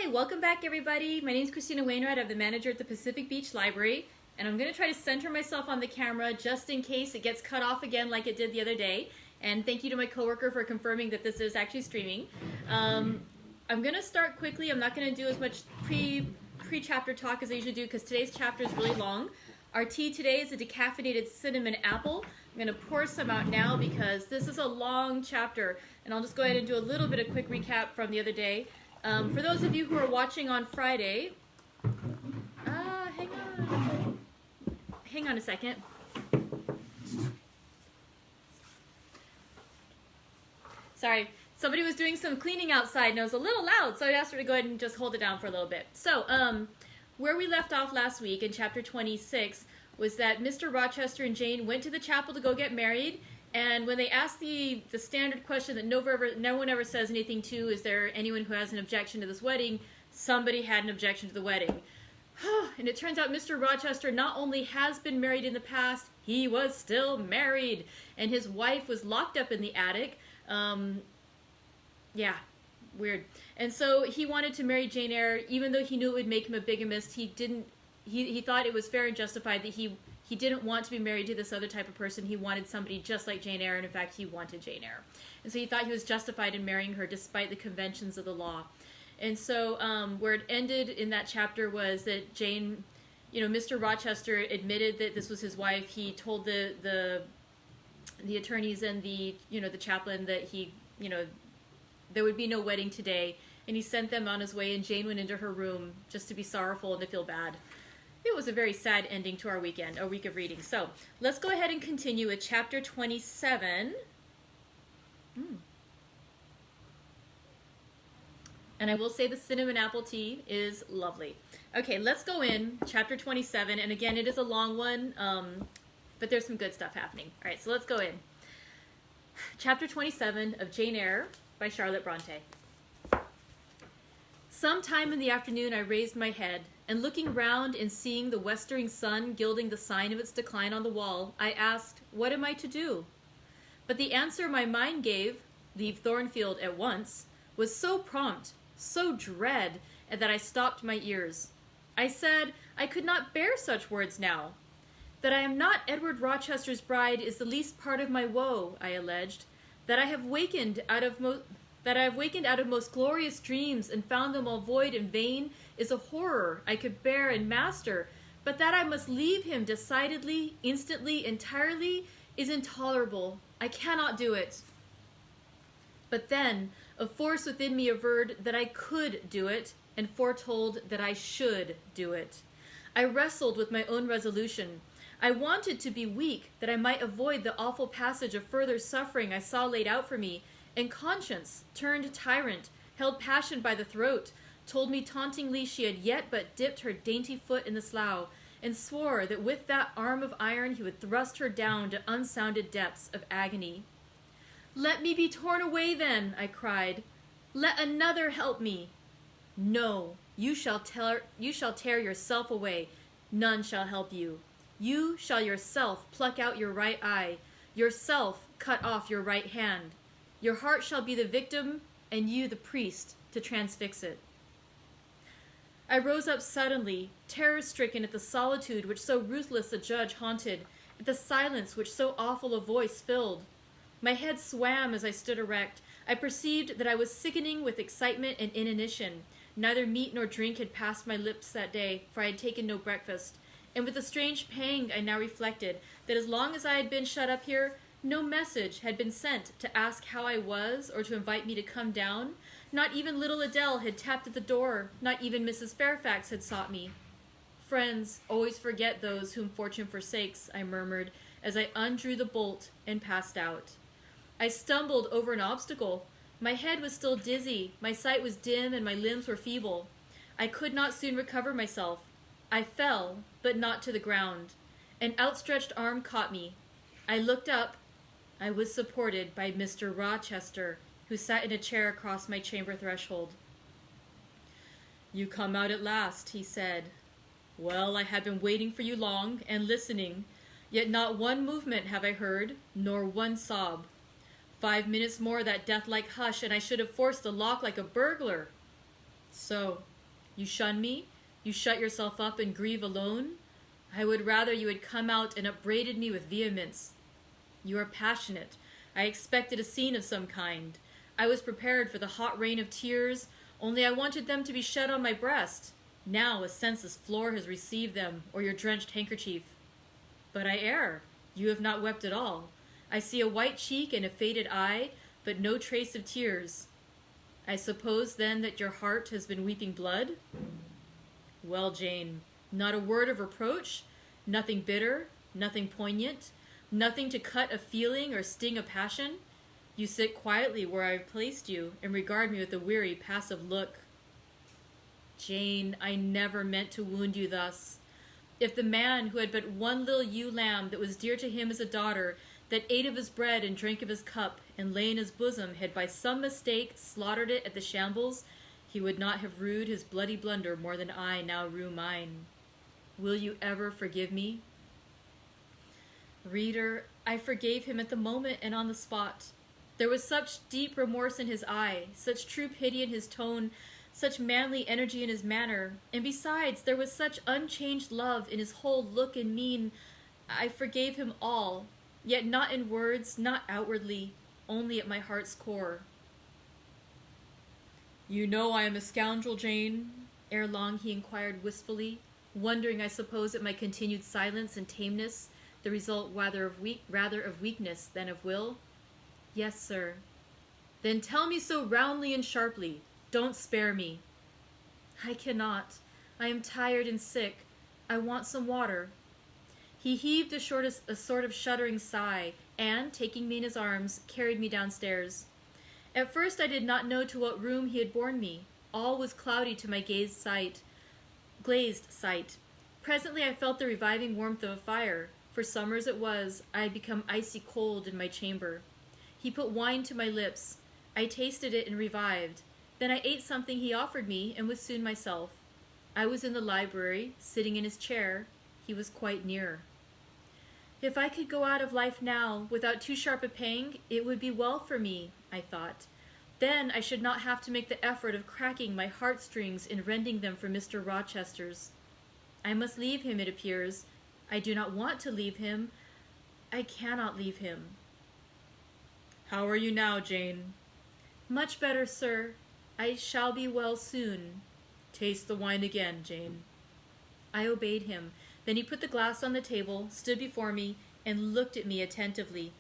Hi, welcome back everybody. My name is Christina Wainwright. I'm the manager at the Pacific Beach Library, and I'm going to try to center myself on the camera just in case it gets cut off again like it did the other day. And thank you to my coworker for confirming that this is actually streaming. I'm going to start quickly. I'm not going to do as much pre-chapter talk as I usually do because today's chapter is really long. Our tea today is a decaffeinated cinnamon apple. I'm going to pour some out now because this is a long chapter, and I'll just go ahead and do a little bit of quick recap from the other day. For those of you who are watching on Friday, hang on a second. Sorry, somebody was doing some cleaning outside and it was a little loud, so I asked her to go ahead and just hold it down for a little bit. So, where we left off last week in chapter 26 was that Mr. Rochester and Jane went to the chapel to go get married. And when they asked the standard question that no one ever says anything to, is there anyone who has an objection to this wedding? Somebody had an objection to the wedding. And it turns out Mr. Rochester not only has been married in the past, he was still married. And his wife was locked up in the attic. Yeah, weird. And so he wanted to marry Jane Eyre, even though he knew it would make him a bigamist. He thought it was fair and justified that he didn't want to be married to this other type of person. He wanted somebody just like Jane Eyre, and in fact, he wanted Jane Eyre. And so he thought he was justified in marrying her despite the conventions of the law. And so where it ended in that chapter was that Jane, Mr. Rochester admitted that this was his wife. He told the attorneys and the chaplain that there would be no wedding today. And he sent them on his way, and Jane went into her room just to be sorrowful and to feel bad. It was a very sad ending to our week of reading. So let's go ahead and continue with chapter 27. And I will say the cinnamon apple tea is lovely. Okay, let's go in, chapter 27. And again, it is a long one, but there's some good stuff happening. All right, so let's go in. Chapter 27 of Jane Eyre by Charlotte Brontë. Sometime in the afternoon I raised my head, and looking round and seeing the westering sun gilding the sign of its decline on the wall, I asked, what am I to do? But the answer my mind gave, leave Thornfield at once, was so prompt, so dread, that I stopped my ears. I said I could not bear such words now. That I am not Edward Rochester's bride is the least part of my woe, I alleged. That I have wakened out of most glorious dreams and found them all void and vain is a horror I could bear and master, but that I must leave him decidedly, instantly, entirely is intolerable. I cannot do it. But then a force within me averred that I could do it and foretold that I should do it. I wrestled with my own resolution. I wanted to be weak that I might avoid the awful passage of further suffering I saw laid out for me, and conscience, turned tyrant, held passion by the throat, told me tauntingly she had yet but dipped her dainty foot in the slough, and swore that with that arm of iron he would thrust her down to unsounded depths of agony. Let me be torn away then, I cried. Let another help me. No, you shall tear yourself away. None shall help you. You shall yourself pluck out your right eye, yourself cut off your right hand. Your heart shall be the victim, and you the priest to transfix it. I rose up suddenly, terror-stricken at the solitude which so ruthless a judge haunted, at the silence which so awful a voice filled. My head swam as I stood erect. I perceived that I was sickening with excitement and inanition. Neither meat nor drink had passed my lips that day, for I had taken no breakfast. And with a strange pang I now reflected that as long as I had been shut up here, no message had been sent to ask how I was or to invite me to come down. Not even little Adele had tapped at the door. Not even Mrs. Fairfax had sought me. Friends always forget those whom fortune forsakes, I murmured as I undrew the bolt and passed out. I stumbled over an obstacle. My head was still dizzy, my sight was dim, and my limbs were feeble. I could not soon recover myself. I fell, but not to the ground. An outstretched arm caught me. I looked up. I was supported by Mr. Rochester, who sat in a chair across my chamber threshold. You come out at last, he said. Well, I have been waiting for you long, and listening, yet not one movement have I heard, nor one sob. 5 minutes more that death-like hush, and I should have forced the lock like a burglar. So, You shun me? You shut yourself up and grieve alone? I would rather you had come out and upbraided me with vehemence. You are passionate. I expected a scene of some kind. I was prepared for the hot rain of tears, only I wanted them to be shed on my breast. Now a senseless floor has received them, or your drenched handkerchief. But I err. You have not wept at all. I see a white cheek and a faded eye, but no trace of tears. I suppose, then, that your heart has been weeping blood? Well, Jane, not a word of reproach? Nothing bitter? Nothing poignant? Nothing to cut a feeling or sting a passion? You sit quietly where I have placed you, and regard me with a weary, passive look. Jane, I never meant to wound you thus. If the man who had but one little ewe lamb that was dear to him as a daughter, that ate of his bread and drank of his cup, and lay in his bosom, had by some mistake slaughtered it at the shambles, he would not have rued his bloody blunder more than I now rue mine. Will you ever forgive me? Reader, I forgave him at the moment and on the spot. There was such deep remorse in his eye, such true pity in his tone, such manly energy in his manner, and besides, there was such unchanged love in his whole look and mien. I forgave him all, yet not in words, not outwardly, only at my heart's core. You know I am a scoundrel, Jane? Ere long he inquired wistfully, wondering, I suppose, at my continued silence and tameness, the result rather of weakness than of will. Yes, sir. Then tell me so roundly and sharply. Don't spare me. I cannot. I am tired and sick. I want some water. He heaved a sort of shuddering sigh, and, taking me in his arms, carried me downstairs. At first I did not know to what room he had borne me. All was cloudy to my glazed sight. Presently I felt the reviving warmth of a fire. For summer as it was, I had become icy cold in my chamber. He put wine to my lips. I tasted it and revived. Then I ate something he offered me and was soon myself. I was in the library, sitting in his chair. He was quite near. If I could go out of life now, without too sharp a pang, it would be well for me, I thought. Then I should not have to make the effort of cracking my heartstrings and rending them for Mr. Rochester's. I must leave him, it appears. I do not want to leave him. I cannot leave him. How are you now, Jane? Much better, sir. I shall be well soon. Taste the wine again, Jane. I obeyed him. Then he put the glass on the table, stood before me, and looked at me attentively.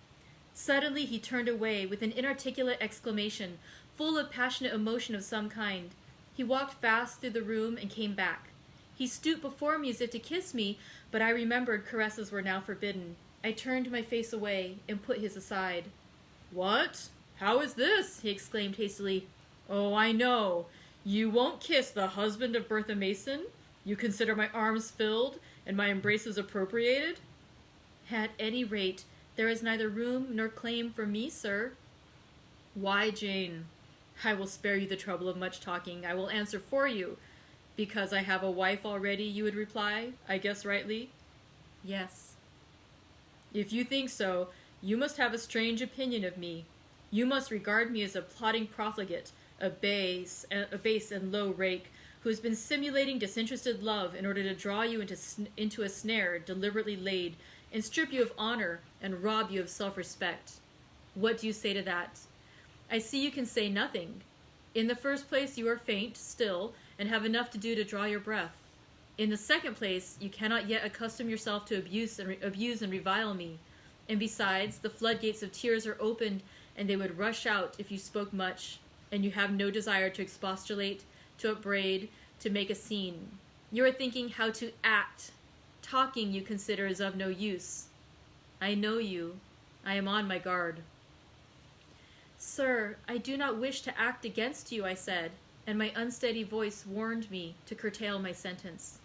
Suddenly he turned away with an inarticulate exclamation, full of passionate emotion of some kind. He walked fast through the room and came back. He stooped before me as if to kiss me, but I remembered caresses were now forbidden. I turned my face away and put his aside. What? How is this? He exclaimed hastily. Oh, I know. You won't kiss the husband of Bertha Mason? You consider my arms filled and my embraces appropriated? At any rate, there is neither room nor claim for me, sir. Why, Jane? I will spare you the trouble of much talking. I will answer for you. Because I have a wife already, you would reply, I guess rightly? Yes. If you think so, you must have a strange opinion of me. You must regard me as a plotting profligate, a base and low rake, who has been simulating disinterested love in order to draw you into a snare deliberately laid, and strip you of honor and rob you of self-respect. What do you say to that? I see you can say nothing. In the first place, you are faint still, and have enough to do to draw your breath. In the second place, you cannot yet accustom yourself to abuse and revile me. And besides, the floodgates of tears are opened, and they would rush out if you spoke much, and you have no desire to expostulate, to upbraid, to make a scene. You are thinking how to act. Talking you consider is of no use. I know you. I am on my guard. Sir, I do not wish to act against you, I said, and my unsteady voice warned me to curtail my sentence.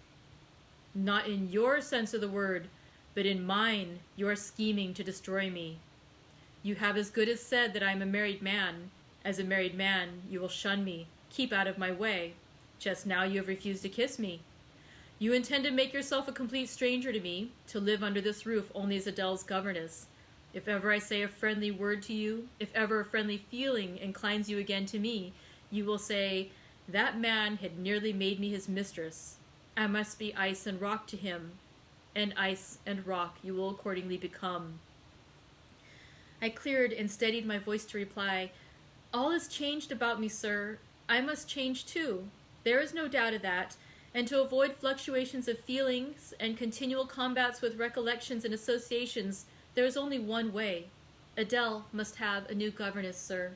Not in your sense of the word, but in mine, you are scheming to destroy me. You have as good as said that I am a married man. As a married man, you will shun me, keep out of my way. Just now you have refused to kiss me. You intend to make yourself a complete stranger to me, to live under this roof only as Adele's governess. If ever I say a friendly word to you, if ever a friendly feeling inclines you again to me, you will say, That man had nearly made me his mistress. I must be ice and rock to him, and ice and rock you will accordingly become. I cleared and steadied my voice to reply, "All is changed about me, sir. I must change too. There is no doubt of that, and to avoid fluctuations of feelings and continual combats with recollections and associations, there is only one way. Adele must have a new governess, sir."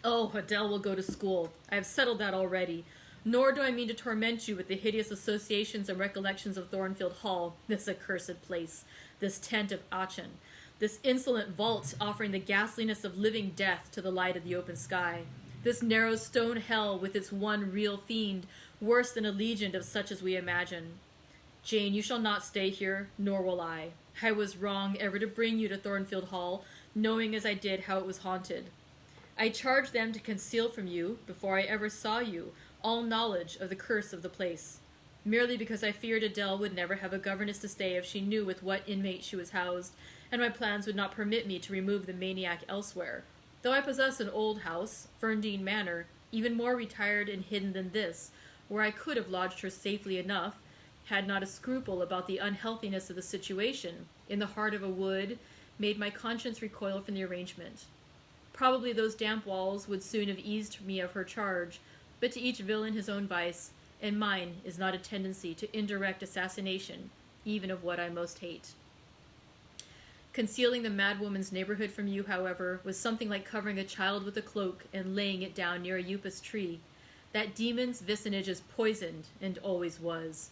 "Oh, Adele will go to school. I have settled that already. Nor do I mean to torment you with the hideous associations and recollections of Thornfield Hall, this accursed place, this tent of Aachen, this insolent vault offering the ghastliness of living death to the light of the open sky, this narrow stone hell with its one real fiend, worse than a legion of such as we imagine. Jane, you shall not stay here, nor will I. I was wrong ever to bring you to Thornfield Hall, knowing as I did how it was haunted. I charged them to conceal from you, before I ever saw you, all knowledge of the curse of the place, merely because I feared Adele would never have a governess to stay if she knew with what inmate she was housed, and my plans would not permit me to remove the maniac elsewhere, though I possess an old house, Ferndean Manor, even more retired and hidden than this, where I could have lodged her safely enough, had not a scruple about the unhealthiness of the situation, in the heart of a wood, made my conscience recoil from the arrangement. Probably those damp walls would soon have eased me of her charge, but to each villain his own vice, and mine is not a tendency to indirect assassination, even of what I most hate. Concealing the madwoman's neighborhood from you, however, was something like covering a child with a cloak and laying it down near a upas tree. That demon's vicinage is poisoned, and always was.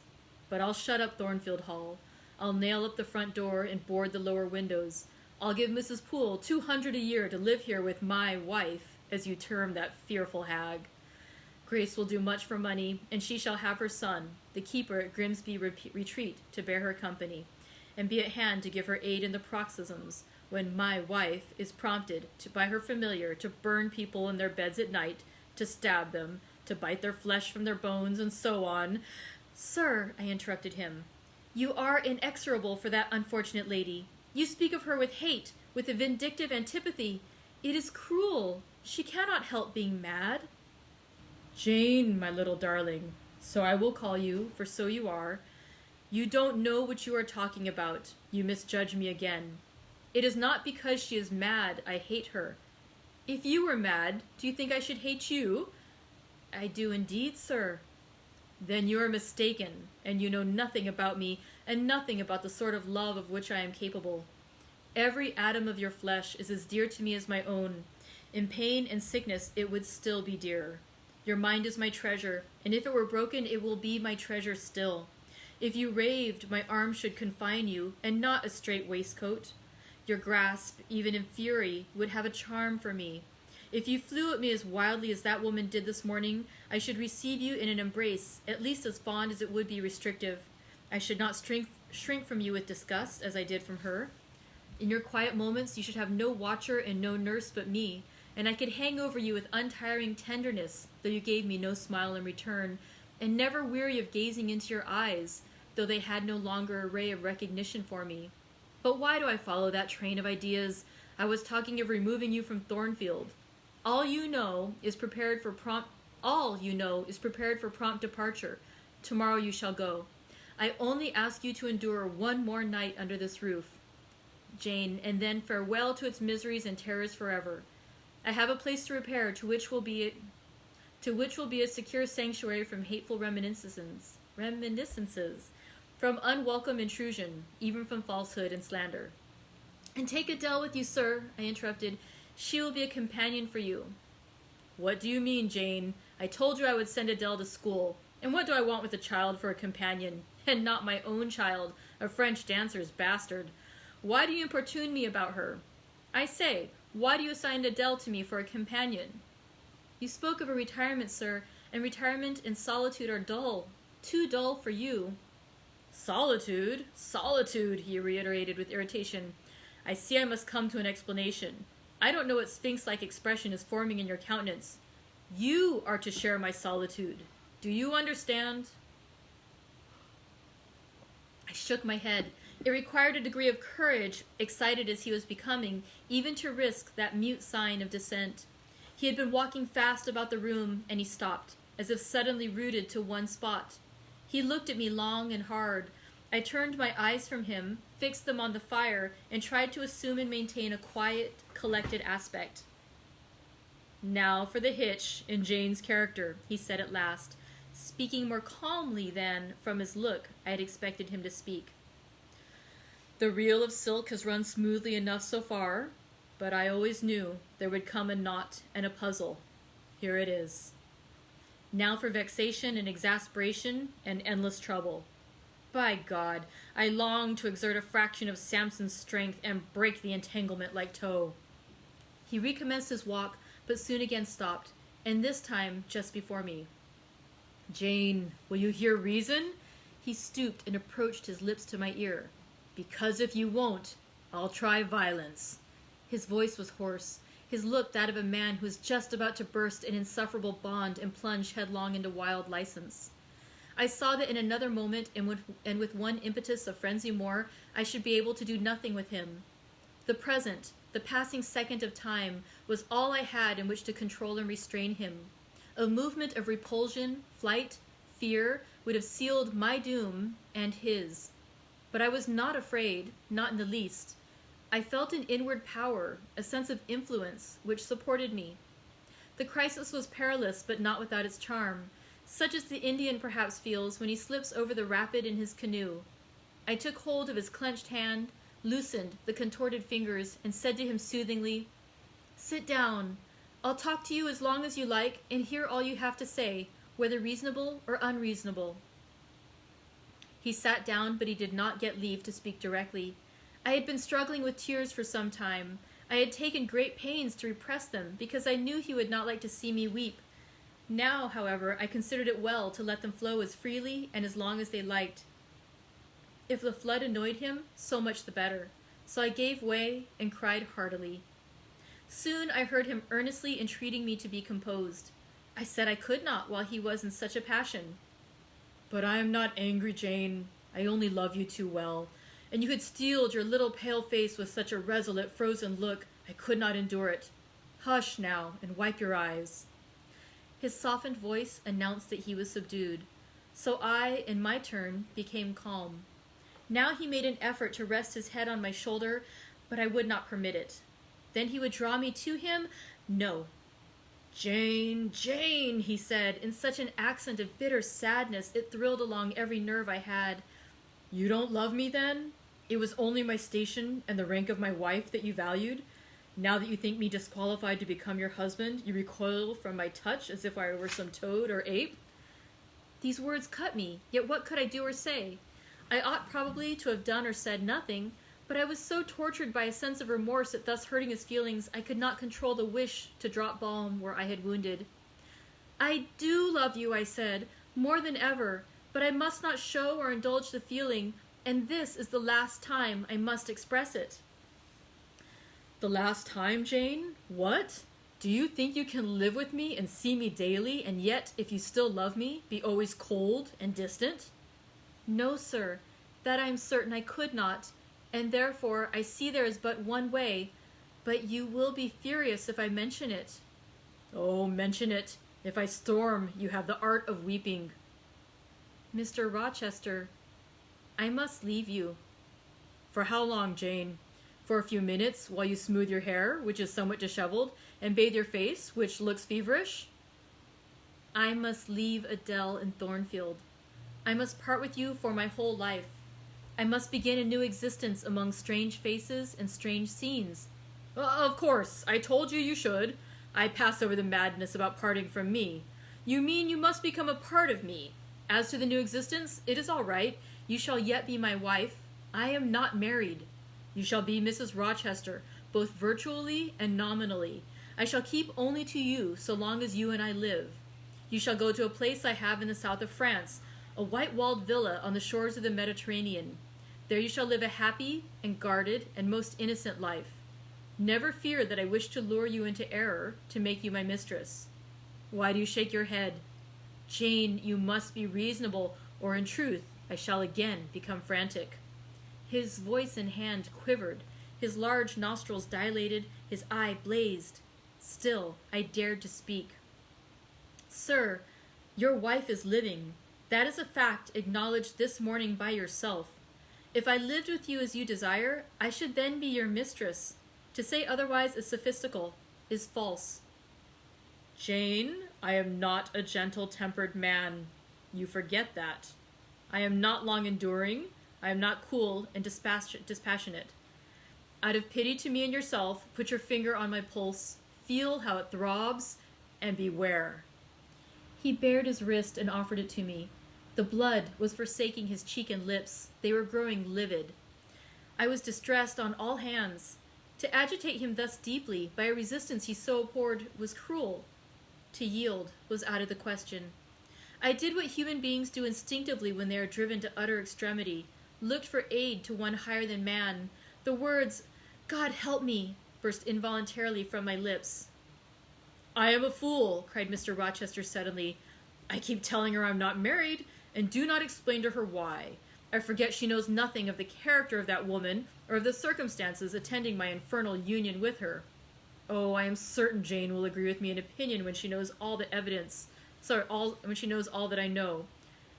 But I'll shut up Thornfield Hall. I'll nail up the front door and board the lower windows. I'll give Mrs. Poole 200 a year to live here with my wife, as you term that fearful hag. Grace will do much for money, and she shall have her son, the keeper at Grimsby Retreat, to bear her company, and be at hand to give her aid in the paroxysms, when my wife is prompted by her familiar to burn people in their beds at night, to stab them, to bite their flesh from their bones, and so on." "Sir," I interrupted him, "you are inexorable for that unfortunate lady. You speak of her with hate, with a vindictive antipathy. It is cruel. She cannot help being mad." "Jane, my little darling, so I will call you, for so you are. You don't know what you are talking about. You misjudge me again. It is not because she is mad I hate her. If you were mad, do you think I should hate you?" "I do indeed, sir." "Then you are mistaken, and you know nothing about me, and nothing about the sort of love of which I am capable. Every atom of your flesh is as dear to me as my own. In pain and sickness it would still be dear. Your mind is my treasure, and if it were broken it will be my treasure still. If you raved, my arms should confine you, and not a straight waistcoat. Your grasp, even in fury, would have a charm for me. If you flew at me as wildly as that woman did this morning, I should receive you in an embrace, at least as fond as it would be restrictive. I should not shrink from you with disgust, as I did from her. In your quiet moments you should have no watcher and no nurse but me, and I could hang over you with untiring tenderness, though you gave me no smile in return, and never weary of gazing into your eyes, though they had no longer a ray of recognition for me. But why do I follow that train of ideas? I was talking of removing you from Thornfield. All you know is prepared for prompt departure. Tomorrow you shall go. I only ask you to endure one more night under this roof, Jane, and then farewell to its miseries and terrors forever. I have a place to repair to which will be a secure sanctuary from hateful reminiscences, from unwelcome intrusion, even from falsehood and slander." "And take Adele with you, sir," I interrupted. "She will be a companion for you." "What do you mean, Jane? I told you I would send Adele to school. And what do I want with a child for a companion? And not my own child, a French dancer's bastard. Why do you importune me about her? I say, why do you assign Adele to me for a companion?" "You spoke of a retirement, sir, and retirement and solitude are dull. Too dull for you." "Solitude? Solitude," he reiterated with irritation. "I see I must come to an explanation. I don't know what sphinx-like expression is forming in your countenance. You are to share my solitude. Do you understand?" I shook my head. It required a degree of courage, excited as he was becoming, even to risk that mute sign of dissent. He had been walking fast about the room, and he stopped, as if suddenly rooted to one spot. He looked at me long and hard. I turned my eyes from him, fixed them on the fire, and tried to assume and maintain a quiet, collected aspect. "Now for the hitch in Jane's character," he said at last, speaking more calmly than, from his look, I had expected him to speak. "The reel of silk has run smoothly enough so far, but I always knew there would come a knot and a puzzle. Here it is. Now for vexation and exasperation and endless trouble. By God, I long to exert a fraction of Samson's strength and break the entanglement like tow." He recommenced his walk, but soon again stopped, and this time just before me. "Jane, will you hear reason?" He stooped and approached his lips to my ear. "Because if you won't, I'll try violence." His voice was hoarse, his look that of a man who is just about to burst an insufferable bond and plunge headlong into wild license. I saw that in another moment, and with one impetus of frenzy more, I should be able to do nothing with him. The present, the passing second of time, was all I had in which to control and restrain him. A movement of repulsion, flight, fear would have sealed my doom and his. But I was not afraid, not in the least. I felt an inward power, a sense of influence, which supported me. The crisis was perilous, but not without its charm, such as the Indian perhaps feels when he slips over the rapid in his canoe. I took hold of his clenched hand, loosened the contorted fingers, and said to him soothingly, "Sit down. I'll talk to you as long as you like and hear all you have to say, whether reasonable or unreasonable." He sat down, but he did not get leave to speak directly. I had been struggling with tears for some time. I had taken great pains to repress them, because I knew he would not like to see me weep. Now, however, I considered it well to let them flow as freely and as long as they liked. If the flood annoyed him, so much the better. So I gave way and cried heartily. Soon I heard him earnestly entreating me to be composed. I said I could not while he was in such a passion. "But I am not angry, Jane. I only love you too well. And you had steeled your little pale face with such a resolute, frozen look, I could not endure it. Hush now, and wipe your eyes." His softened voice announced that he was subdued. So I, in my turn, became calm. Now he made an effort to rest his head on my shoulder, but I would not permit it. Then he would draw me to him. "No." "Jane, Jane," he said, in such an accent of bitter sadness it thrilled along every nerve I had. "You don't love me, then? It was only my station and the rank of my wife that you valued? Now that you think me disqualified to become your husband, you recoil from my touch as if I were some toad or ape?" These words cut me, yet what could I do or say? I ought probably to have done or said nothing, but I was so tortured by a sense of remorse at thus hurting his feelings, I could not control the wish to drop balm where I had wounded. "I do love you," I said, "more than ever, but I must not show or indulge the feeling, and this is the last time I must express it." "The last time, Jane? What? Do you think you can live with me and see me daily, and yet, if you still love me, be always cold and distant?" "No, sir, that I am certain I could not, and therefore I see there is but one way, but you will be furious if I mention it." "Oh, mention it. If I storm, you have the art of weeping." "Mr. Rochester, I must leave you." "For how long, Jane? For a few minutes, while you smooth your hair, which is somewhat disheveled, and bathe your face, which looks feverish?" "I must leave Adele in Thornfield. I must part with you for my whole life. I must begin a new existence among strange faces and strange scenes." "Of course, I told you you should. I pass over the madness about parting from me. You mean you must become a part of me. As to the new existence, it is all right. You shall yet be my wife. I am not married. You shall be Mrs. Rochester, both virtually and nominally. I shall keep only to you so long as you and I live. You shall go to a place I have in the south of France, a white-walled villa on the shores of the Mediterranean. There you shall live a happy and guarded and most innocent life. Never fear that I wish to lure you into error, to make you my mistress. Why do you shake your head? Jane, you must be reasonable, or in truth, I shall again become frantic." His voice and hand quivered, his large nostrils dilated, his eye blazed. Still, I dared to speak. Sir, your wife is living. That is a fact acknowledged this morning by yourself. If I lived with you as you desire, I should then be your mistress. To say otherwise is sophistical, is false. Jane, I am not a gentle-tempered man. You forget that. I am not long-enduring. I am not cool and dispassionate. Out of pity to me and yourself, put your finger on my pulse, feel how it throbs, and beware. He bared his wrist and offered it to me. The blood was forsaking his cheek and lips. They were growing livid. I was distressed on all hands. To agitate him thus deeply by a resistance he so abhorred was cruel. To yield was out of the question. I did what human beings do instinctively when they are driven to utter extremity, looked for aid to one higher than man. The words, "God help me," burst involuntarily from my lips. I am a fool, cried Mr. Rochester suddenly. I keep telling her I'm not married, and do not explain to her why. I forget she knows nothing of the character of that woman, or of the circumstances attending my infernal union with her. Oh, I am certain Jane will agree with me in opinion when she knows all the evidence. When she knows all that I know.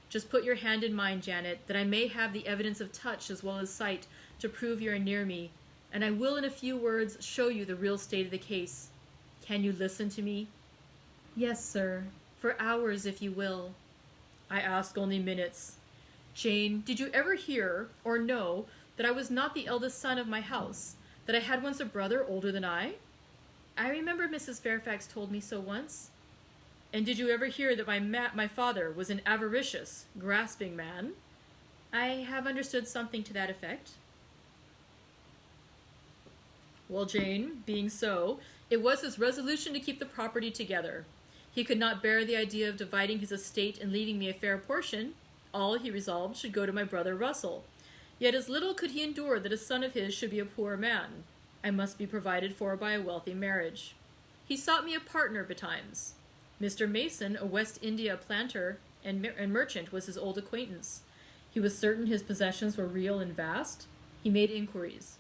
Just put your hand in mine, Janet, that I may have the evidence of touch as well as sight to prove you are near me, and I will in a few words show you the real state of the case. Can you listen to me? Yes, sir. For hours, if you will. I ask only minutes. Jane, did you ever hear or know that I was not the eldest son of my house, that I had once a brother older than I? I remember Mrs. Fairfax told me so once. And did you ever hear that my father was an avaricious, grasping man? I have understood something to that effect. Well, Jane, being so, it was his resolution to keep the property together. He could not bear the idea of dividing his estate and leaving me a fair portion. All, he resolved, should go to my brother Russell. Yet as little could he endure that a son of his should be a poor man. I must be provided for by a wealthy marriage. He sought me a partner betimes. Mr. Mason, a West India planter and merchant, was his old acquaintance. He was certain his possessions were real and vast. He made inquiries.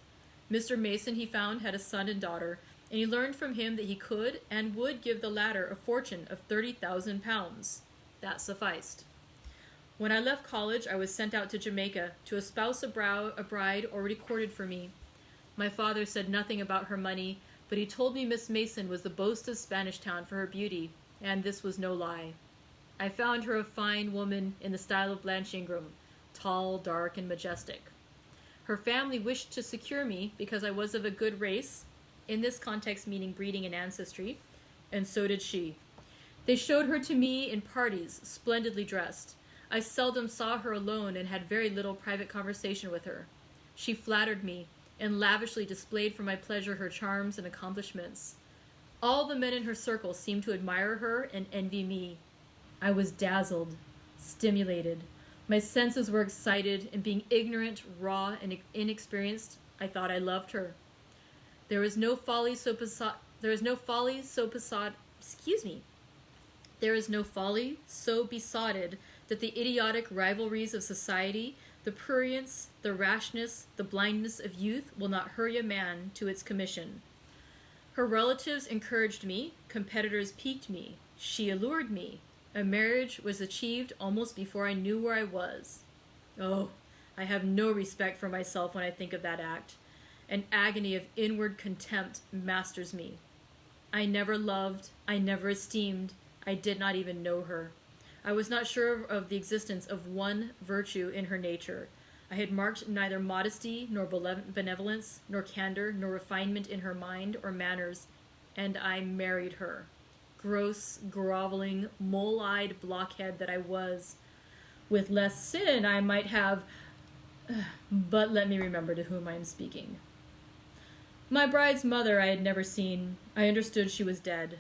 Mr. Mason, he found, had a son and daughter, and he learned from him that he could and would give the latter a fortune of £30,000. That sufficed. When I left college, I was sent out to Jamaica to espouse a bride already courted for me. My father said nothing about her money, but he told me Miss Mason was the boast of Spanish Town for her beauty, and this was no lie. I found her a fine woman in the style of Blanche Ingram, tall, dark, and majestic. Her family wished to secure me because I was of a good race, in this context meaning breeding and ancestry, and so did she. They showed her to me in parties, splendidly dressed. I seldom saw her alone and had very little private conversation with her. She flattered me, and lavishly displayed for my pleasure her charms and accomplishments. All the men in her circle seemed to admire her and envy me. I was dazzled, stimulated. My senses were excited, and being ignorant, raw, and inexperienced, I thought I loved her. There is no folly so besotted that the idiotic rivalries of society, the prurience, the rashness, the blindness of youth will not hurry a man to its commission. Her relatives encouraged me, competitors piqued me, she allured me. A marriage was achieved almost before I knew where I was. Oh, I have no respect for myself when I think of that act. An agony of inward contempt masters me. I never loved, I never esteemed, I did not even know her. I was not sure of the existence of one virtue in her nature. I had marked neither modesty, nor benevolence, nor candor, nor refinement in her mind or manners, and I married her. Gross, groveling, mole-eyed blockhead that I was. With less sin I might have... But let me remember to whom I am speaking. My bride's mother I had never seen. I understood she was dead.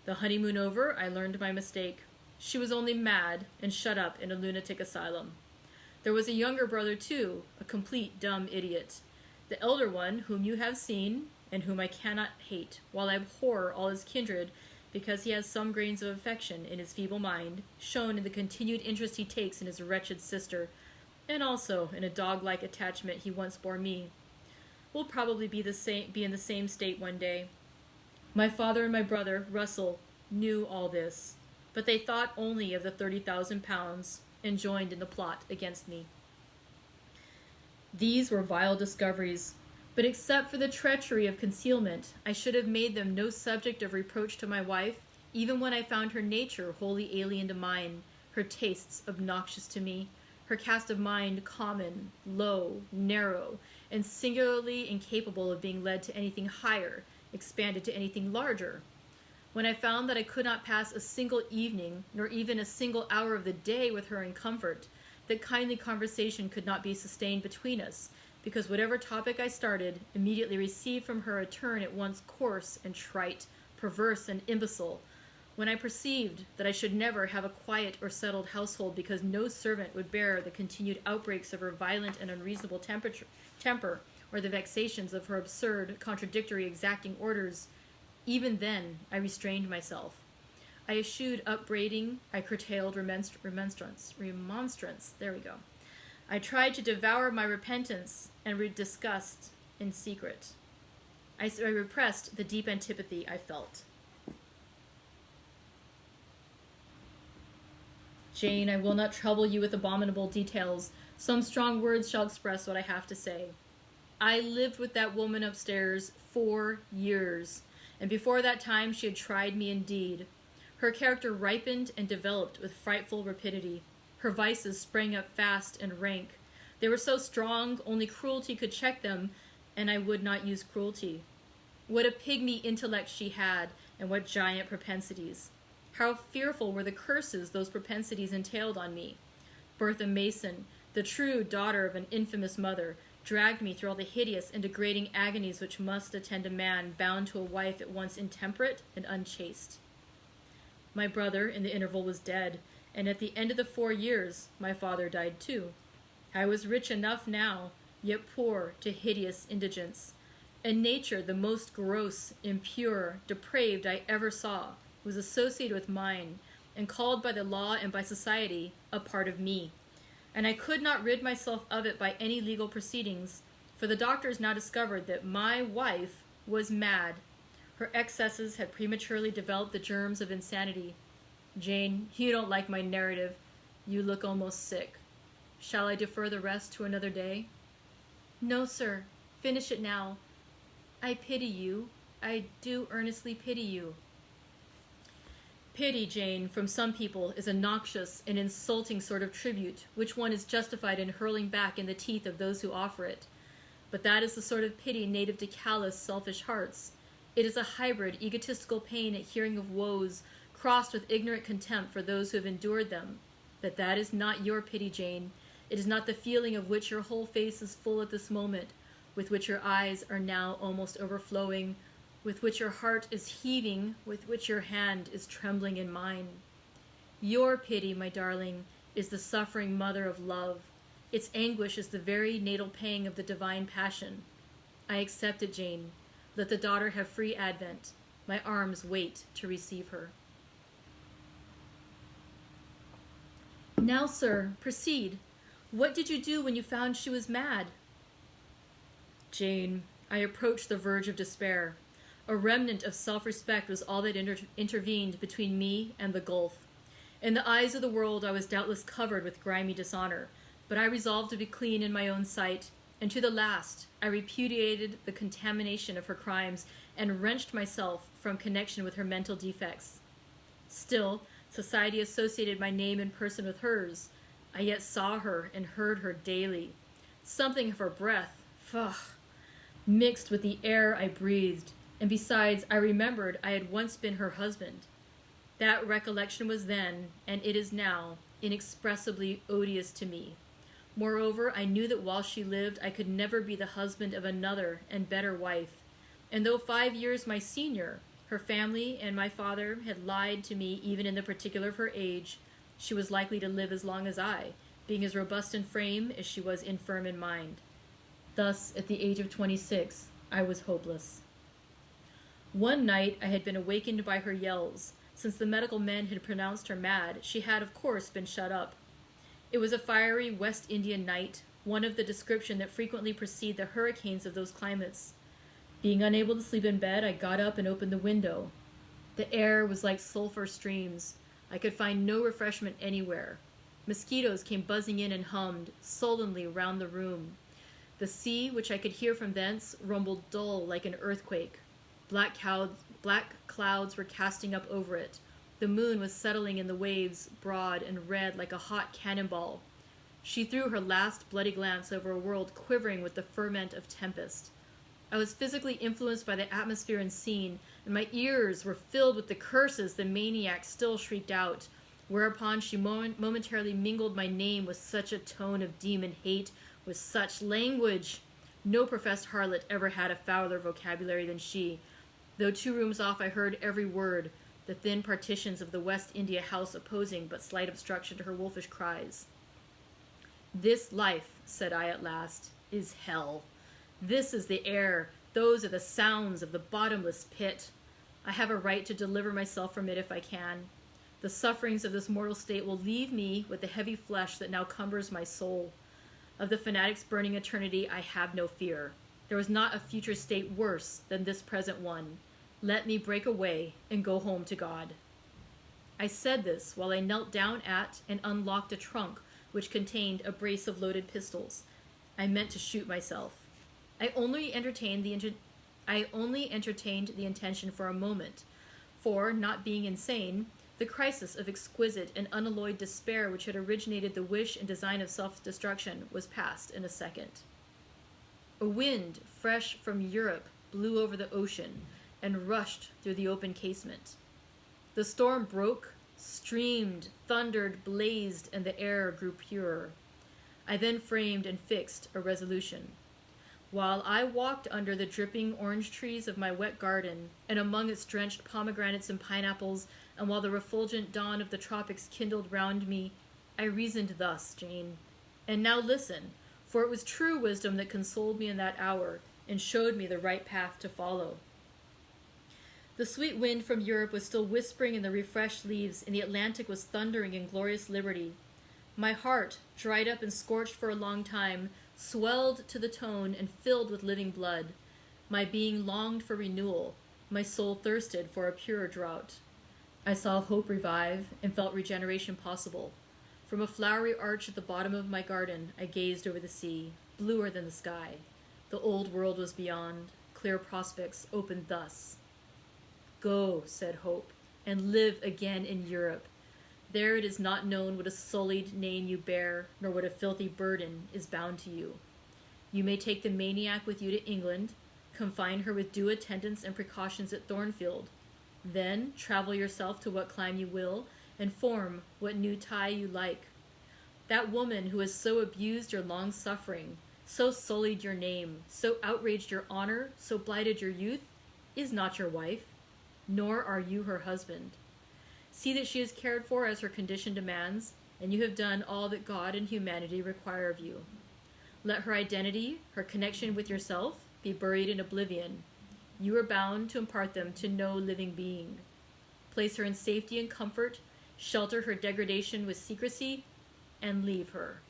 The honeymoon over, I learned my mistake. She was only mad and shut up in a lunatic asylum. There was a younger brother, too, a complete dumb idiot. The elder one, whom you have seen, and whom I cannot hate, while I abhor all his kindred, because he has some grains of affection in his feeble mind, shown in the continued interest he takes in his wretched sister, and also in a dog-like attachment he once bore me, will probably be in the same state one day. My father and my brother, Russell, knew all this, but they thought only of the 30,000 pounds and joined in the plot against me. These were vile discoveries, but except for the treachery of concealment, I should have made them no subject of reproach to my wife, even when I found her nature wholly alien to mine, her tastes obnoxious to me, her cast of mind common, low, narrow, and singularly incapable of being led to anything higher, expanded to anything larger. When I found that I could not pass a single evening, nor even a single hour of the day with her in comfort, that kindly conversation could not be sustained between us, because whatever topic I started immediately received from her a turn at once coarse and trite, perverse and imbecile, when I perceived that I should never have a quiet or settled household because no servant would bear the continued outbreaks of her violent and unreasonable temper, or the vexations of her absurd, contradictory, exacting orders, even then I restrained myself. I eschewed upbraiding, I curtailed remonstrance. There we go. I tried to devour my repentance and disgust in secret. I repressed the deep antipathy I felt. Jane, I will not trouble you with abominable details. Some strong words shall express what I have to say. I lived with that woman upstairs 4 years, and before that time she had tried me indeed. Her character ripened and developed with frightful rapidity. Her vices sprang up fast and rank. They were so strong, only cruelty could check them, and I would not use cruelty. What a pygmy intellect she had, and what giant propensities. How fearful were the curses those propensities entailed on me. Bertha Mason, the true daughter of an infamous mother, dragged me through all the hideous and degrading agonies which must attend a man bound to a wife at once intemperate and unchaste. My brother, in the interval, was dead, and at the end of the 4 years, my father died too. I was rich enough now, yet poor to hideous indigence. A nature the most gross, impure, depraved I ever saw was associated with mine, and called by the law and by society a part of me. And I could not rid myself of it by any legal proceedings, for the doctors now discovered that my wife was mad. Her excesses had prematurely developed the germs of insanity. Jane, you don't like my narrative. You look almost sick. Shall I defer the rest to another day? No, sir. Finish it now. I pity you. I do earnestly pity you. Pity, Jane, from some people is a noxious and insulting sort of tribute, which one is justified in hurling back in the teeth of those who offer it. But that is the sort of pity native to callous, selfish hearts. It is a hybrid, egotistical pain at hearing of woes, crossed with ignorant contempt for those who have endured them. But that is not your pity, Jane. It is not the feeling of which your whole face is full at this moment, with which your eyes are now almost overflowing, with which your heart is heaving, with which your hand is trembling in mine. Your pity, my darling, is the suffering mother of love. Its anguish is the very natal pang of the divine passion. I accept it, Jane. Let the daughter have free advent. My arms wait to receive her. Now, sir, proceed. What did you do when you found she was mad? Jane, I approached the verge of despair. A remnant of self-respect was all that intervened between me and the gulf. In the eyes of the world, I was doubtless covered with grimy dishonor, but I resolved to be clean in my own sight, and to the last, I repudiated the contamination of her crimes and wrenched myself from connection with her mental defects. Still, society associated my name and person with hers. I yet saw her and heard her daily. Something of her breath, mixed with the air I breathed, and besides, I remembered I had once been her husband. That recollection was then, and it is now, inexpressibly odious to me. Moreover, I knew that while she lived, I could never be the husband of another and better wife. And though 5 years my senior, her family and my father had lied to me even in the particular of her age, she was likely to live as long as I, being as robust in frame as she was infirm in mind. Thus, at the age of 26, I was hopeless. One night I had been awakened by her yells. Since the medical men had pronounced her mad, she had, of course, been shut up. It was a fiery West Indian night, one of the description that frequently precede the hurricanes of those climates. Being unable to sleep in bed, I got up and opened the window. The air was like sulfur streams. I could find no refreshment anywhere. Mosquitoes came buzzing in and hummed sullenly round the room. The sea, which I could hear from thence, rumbled dull like an earthquake. Black clouds were casting up over it. The moon was settling in the waves, broad and red like a hot cannonball. She threw her last bloody glance over a world quivering with the ferment of tempest. I was physically influenced by the atmosphere and scene, and my ears were filled with the curses the maniac still shrieked out, whereupon she momentarily mingled my name with such a tone of demon hate, with such language. No professed harlot ever had a fouler vocabulary than she. Though 2 rooms off, I heard every word, the thin partitions of the West India house opposing but slight obstruction to her wolfish cries. "This life," said I at last, "is hell. This is the air. Those are the sounds of the bottomless pit. I have a right to deliver myself from it if I can. The sufferings of this mortal state will leave me with the heavy flesh that now cumbers my soul. Of the fanatic's burning eternity, I have no fear. There was not a future state worse than this present one. Let me break away and go home to God." I said this while I knelt down at and unlocked a trunk which contained a brace of loaded pistols. I meant to shoot myself. I only entertained the intention for a moment, for, not being insane, the crisis of exquisite and unalloyed despair which had originated the wish and design of self-destruction was past in a second. A wind, fresh from Europe, blew over the ocean and rushed through the open casement. The storm broke, streamed, thundered, blazed, and the air grew purer. I then framed and fixed a resolution. While I walked under the dripping orange trees of my wet garden, and among its drenched pomegranates and pineapples, and while the refulgent dawn of the tropics kindled round me, I reasoned thus, Jane. And now listen, for it was true wisdom that consoled me in that hour, and showed me the right path to follow. The sweet wind from Europe was still whispering in the refreshed leaves, and the Atlantic was thundering in glorious liberty. My heart, dried up and scorched for a long time, swelled to the tone and filled with living blood. My being longed for renewal. My soul thirsted for a purer draught. I saw hope revive and felt regeneration possible. From a flowery arch at the bottom of my garden, I gazed over the sea, bluer than the sky. The old world was beyond. Clear prospects opened thus. "Go," said Hope, "and live again in Europe. There it is not known what a sullied name you bear, nor what a filthy burden is bound to you. You may take the maniac with you to England, confine her with due attendance and precautions at Thornfield. Then travel yourself to what clime you will, and form what new tie you like. That woman who has so abused your long suffering, so sullied your name, so outraged your honor, so blighted your youth, is not your wife, nor are you her husband. See that she is cared for as her condition demands, and you have done all that God and humanity require of you. Let her identity, her connection with yourself, be buried in oblivion. You are bound to impart them to no living being. Place her in safety and comfort, shelter her degradation with secrecy, and leave her."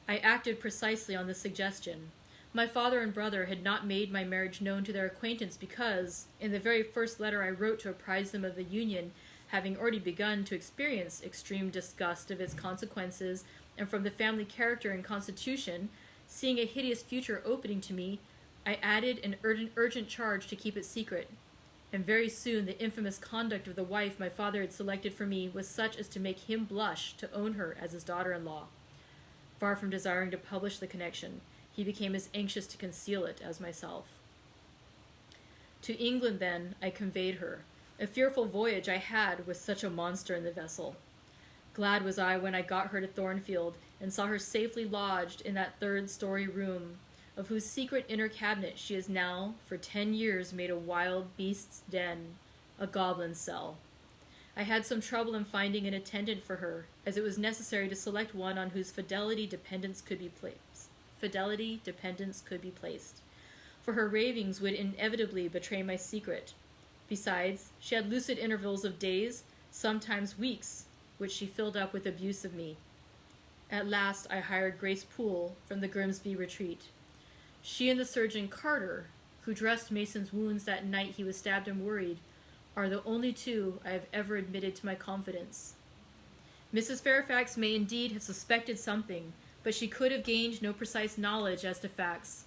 I acted precisely on this suggestion. My father and brother had not made my marriage known to their acquaintance because, in the very first letter I wrote to apprise them of the union, having already begun to experience extreme disgust of its consequences, and from the family character and constitution, seeing a hideous future opening to me, I added an urgent charge to keep it secret. And very soon the infamous conduct of the wife my father had selected for me was such as to make him blush to own her as his daughter-in-law. Far from desiring to publish the connection, he became as anxious to conceal it as myself. To England, then, I conveyed her. A fearful voyage I had with such a monster in the vessel. Glad was I when I got her to Thornfield, and saw her safely lodged in that 3rd-story room, of whose secret inner cabinet she has now, for 10 years, made a wild beast's den, a goblin's cell. I had some trouble in finding an attendant for her, as it was necessary to select one on whose fidelity dependence could be placed. For her ravings would inevitably betray my secret. Besides, she had lucid intervals of days, sometimes weeks, which she filled up with abuse of me. At last I hired Grace Poole from the Grimsby retreat. She and the surgeon Carter, who dressed Mason's wounds that night he was stabbed and worried, are the only two I have ever admitted to my confidence. Mrs. Fairfax may indeed have suspected something, but she could have gained no precise knowledge as to facts.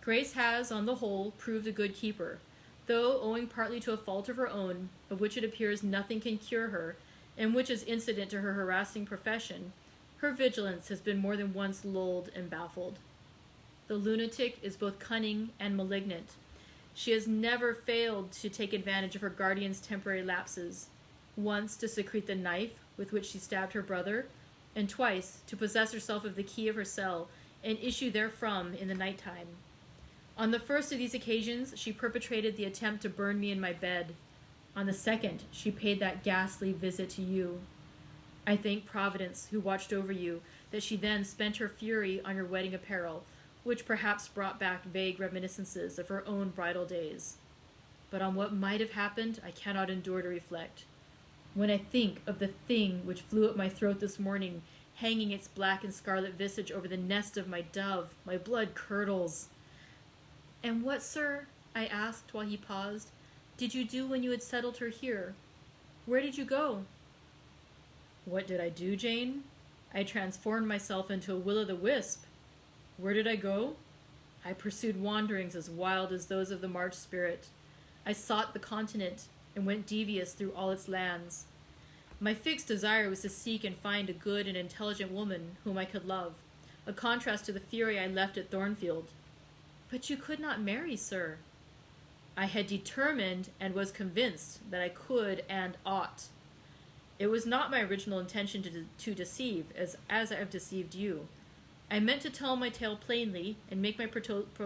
Grace has, on the whole, proved a good keeper, though owing partly to a fault of her own, of which it appears nothing can cure her, and which is incident to her harassing profession, her vigilance has been more than once lulled and baffled. The lunatic is both cunning and malignant. She has never failed to take advantage of her guardian's temporary lapses, once to secrete the knife with which she stabbed her brother, and twice to possess herself of the key of her cell and issue therefrom in the night-time. On the first of these occasions, she perpetrated the attempt to burn me in my bed. On the second, she paid that ghastly visit to you. I thank Providence, who watched over you, that she then spent her fury on your wedding apparel, which perhaps brought back vague reminiscences of her own bridal days. But on what might have happened, I cannot endure to reflect. When I think of the thing which flew at my throat this morning, hanging its black and scarlet visage over the nest of my dove, my blood curdles. And what, sir, I asked while he paused, did you do when you had settled her here? Where did you go? What did I do, Jane? I transformed myself into a will-o'-the-wisp. Where did I go? I pursued wanderings as wild as those of the March spirit. I sought the continent and went devious through all its lands. My fixed desire was to seek and find a good and intelligent woman whom I could love, a contrast to the fury I left at Thornfield. But you could not marry, sir. I had determined and was convinced that I could and ought. It was not my original intention to deceive, as I have deceived you. I meant to tell my tale plainly and make my proposals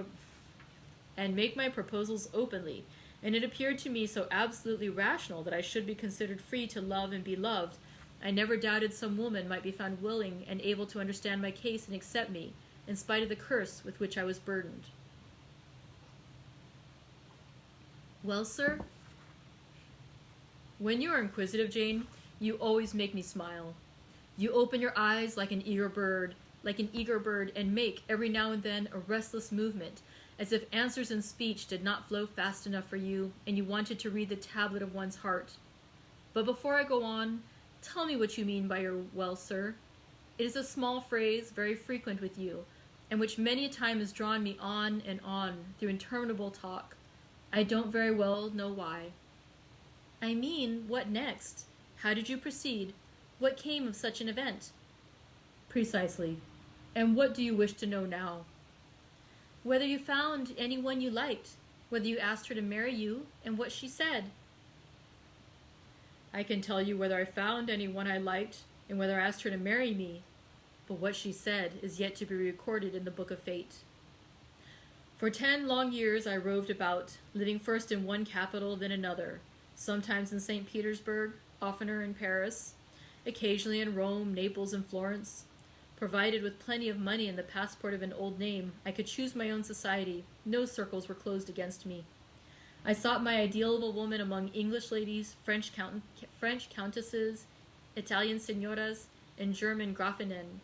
openly, and it appeared to me so absolutely rational that I should be considered free to love and be loved. I never doubted some woman might be found willing and able to understand my case and accept me, in spite of the curse with which I was burdened. Well, sir? When you are inquisitive, Jane, you always make me smile. You open your eyes like an eager bird, and make, every now and then, a restless movement, as if answers in speech did not flow fast enough for you, and you wanted to read the tablet of one's heart. But before I go on, tell me what you mean by your well, sir. It is a small phrase, very frequent with you, and which many a time has drawn me on and on through interminable talk. I don't very well know why. I mean, what next? How did you proceed? What came of such an event? Precisely. And what do you wish to know now? Whether you found anyone you liked, whether you asked her to marry you, and what she said. I can tell you whether I found anyone I liked, and whether I asked her to marry me, but what she said is yet to be recorded in the book of fate. For 10 long years I roved about, living first in one capital, then another, sometimes in St. Petersburg, oftener in Paris, occasionally in Rome, Naples, and Florence. Provided with plenty of money and the passport of an old name, I could choose my own society. No circles were closed against me. I sought my ideal of a woman among English ladies, French countesses, Italian signoras, and German Grafinnen.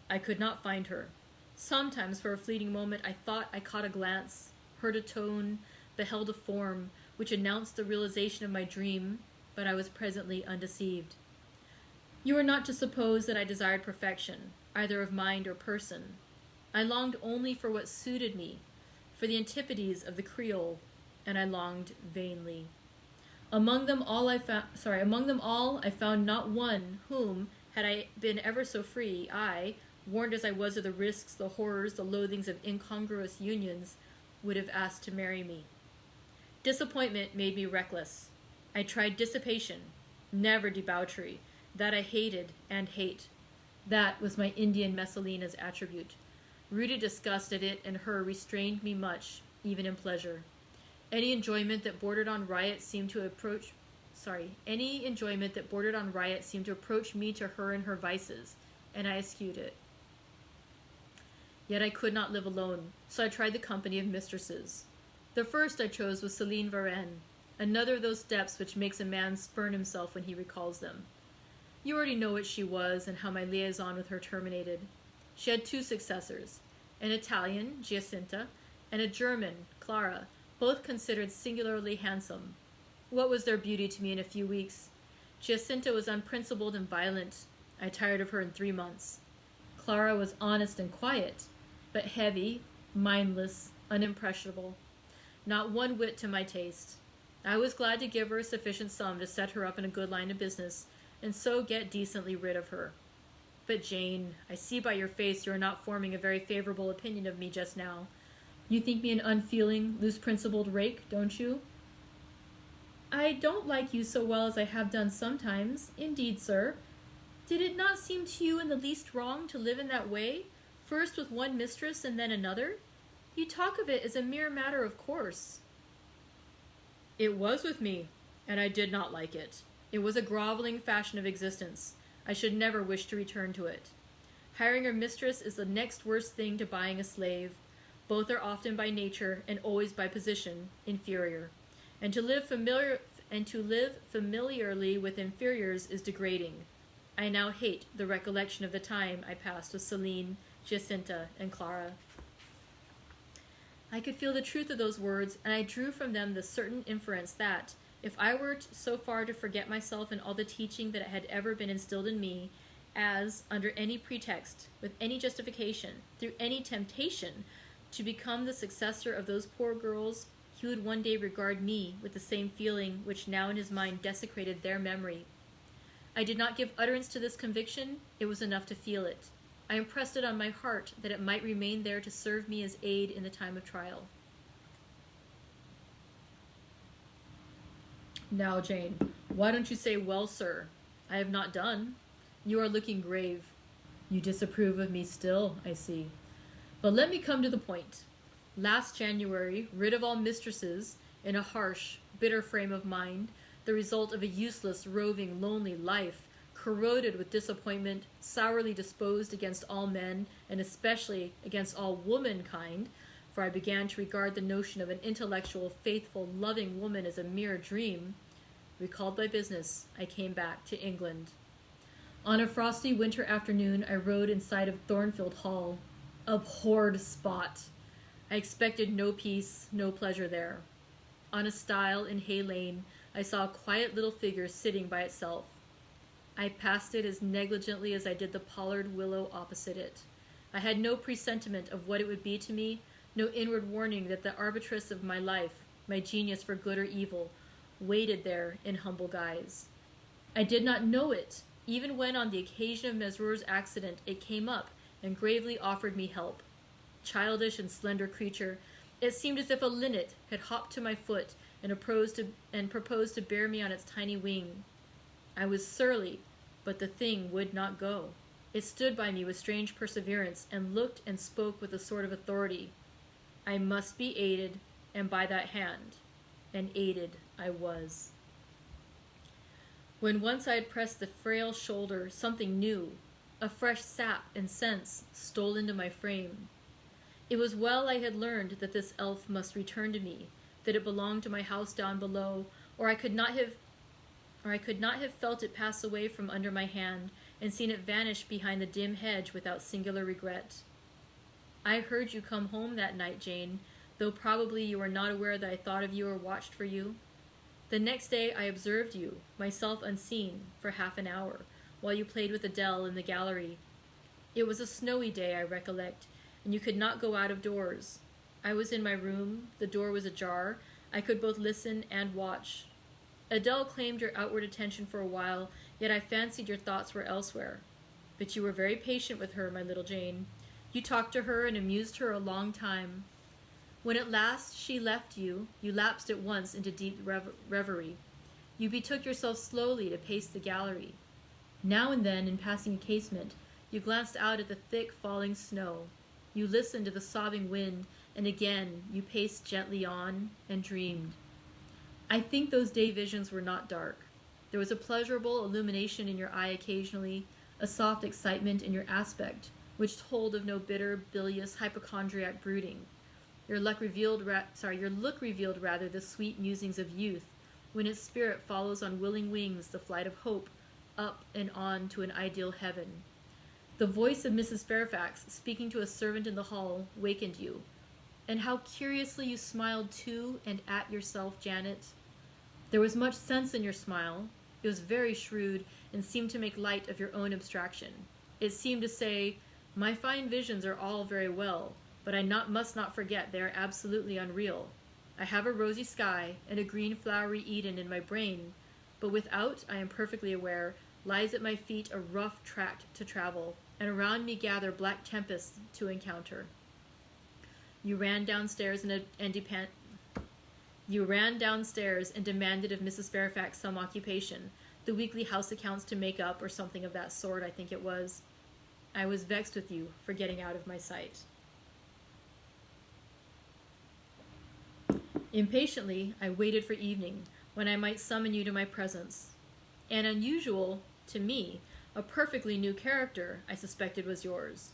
I could not find her. Sometimes, for a fleeting moment, I thought I caught a glance, heard a tone, beheld a form, which announced the realization of my dream, but I was presently undeceived. You are not to suppose that I desired perfection, either of mind or person. I longed only for what suited me, for the antipodes of the Creole, and I longed vainly. Among them all I found not one whom, had I been ever so free, I, warned as I was of the risks, the horrors, the loathings of incongruous unions, would have asked to marry me. Disappointment made me reckless. I tried dissipation, never debauchery. That I hated and hate. That was my Indian Messalina's attribute. Rooted disgust at it and her restrained me much, even in pleasure. Any enjoyment that bordered on riot seemed to approach me to her and her vices, and I eschewed it. Yet I could not live alone, so I tried the company of mistresses. The first I chose was Céline Varenne, another of those steps which makes a man spurn himself when he recalls them. You already know what she was and how my liaison with her terminated. She had 2 successors, an Italian, Giacinta, and a German, Clara, both considered singularly handsome. What was their beauty to me in a few weeks? Jacinta was unprincipled and violent. I tired of her in 3 months. Clara was honest and quiet, but heavy, mindless, unimpressionable. Not one whit to my taste. I was glad to give her a sufficient sum to set her up in a good line of business, and so get decently rid of her. But Jane, I see by your face you are not forming a very favorable opinion of me just now. You think me an unfeeling, loose-principled rake, don't you? I don't like you so well as I have done sometimes, indeed, sir. Did it not seem to you in the least wrong to live in that way, first with one mistress and then another? You talk of it as a mere matter of course. It was with me, and I did not like it. It was a groveling fashion of existence. I should never wish to return to it. Hiring a mistress is the next worst thing to buying a slave. Both are often by nature, and always by position, inferior. And to live familiarly with inferiors is degrading. I now hate the recollection of the time I passed with Celine, Jacinta, and Clara. I could feel the truth of those words, and I drew from them the certain inference that, if I were so far to forget myself and all the teaching that had ever been instilled in me, as, under any pretext, with any justification, through any temptation, to become the successor of those poor girls, he would one day regard me with the same feeling which now in his mind desecrated their memory. I did not give utterance to this conviction. It was enough to feel it. I impressed it on my heart that it might remain there to serve me as aid in the time of trial. Now, Jane, why don't you say, well, sir? I have not done. You are looking grave. You disapprove of me still, I see. But let me come to the point. Last January, rid of all mistresses, in a harsh, bitter frame of mind, the result of a useless, roving, lonely life, corroded with disappointment, sourly disposed against all men, and especially against all womankind, for I began to regard the notion of an intellectual, faithful, loving woman as a mere dream. Recalled by business, I came back to England. On a frosty winter afternoon, I rode in sight of Thornfield Hall. Abhorred spot! I expected no peace, no pleasure there. On a stile in Hay Lane, I saw a quiet little figure sitting by itself. I passed it as negligently as I did the pollard willow opposite it. I had no presentiment of what it would be to me, no inward warning that the arbitress of my life, my genius for good or evil, waited there in humble guise. I did not know it, even when on the occasion of Mesrour's accident it came up and gravely offered me help. Childish and slender creature, it seemed as if a linnet had hopped to my foot and proposed to bear me on its tiny wing. I was surly, but the thing would not go. It stood by me with strange perseverance, and looked and spoke with a sort of authority. I must be aided, and by that hand, and aided I was. When once I had pressed the frail shoulder, something new, a fresh sap and sense, stole into my frame. It was well I had learned that this elf must return to me, that it belonged to my house down below, or I could not have felt it pass away from under my hand, and seen it vanish behind the dim hedge without singular regret. I heard you come home that night, Jane, though probably you were not aware that I thought of you or watched for you. The next day I observed you, myself unseen, for half an hour, while you played with Adele in the gallery. It was a snowy day, I recollect, and you could not go out of doors. I was in my room, the door was ajar, I could both listen and watch. Adele claimed your outward attention for a while, yet I fancied your thoughts were elsewhere. But you were very patient with her, my little Jane. You talked to her and amused her a long time. When at last she left you, you lapsed at once into deep reverie. You betook yourself slowly to pace the gallery. Now and then, in passing a casement, you glanced out at the thick falling snow. You listened to the sobbing wind, and again you paced gently on and dreamed. I think those day visions were not dark. There was a pleasurable illumination in your eye occasionally, a soft excitement in your aspect, which told of no bitter, bilious, hypochondriac brooding. Your look revealed rather the sweet musings of youth, when its spirit follows on willing wings the flight of hope, up and on to an ideal heaven. The voice of Mrs. Fairfax, speaking to a servant in the hall, wakened you. And how curiously you smiled to and at yourself, Janet. There was much sense in your smile. It was very shrewd and seemed to make light of your own abstraction. It seemed to say, my fine visions are all very well, but I must not forget they are absolutely unreal. I have a rosy sky and a green flowery Eden in my brain, but without, I am perfectly aware, lies at my feet a rough tract to travel, and around me gather black tempests to encounter. You ran downstairs and demanded of Mrs. Fairfax some occupation, the weekly house accounts to make up, or something of that sort, I think it was. I was vexed with you for getting out of my sight. Impatiently, I waited for evening, when I might summon you to my presence. An unusual, to me, a perfectly new character, I suspected was yours.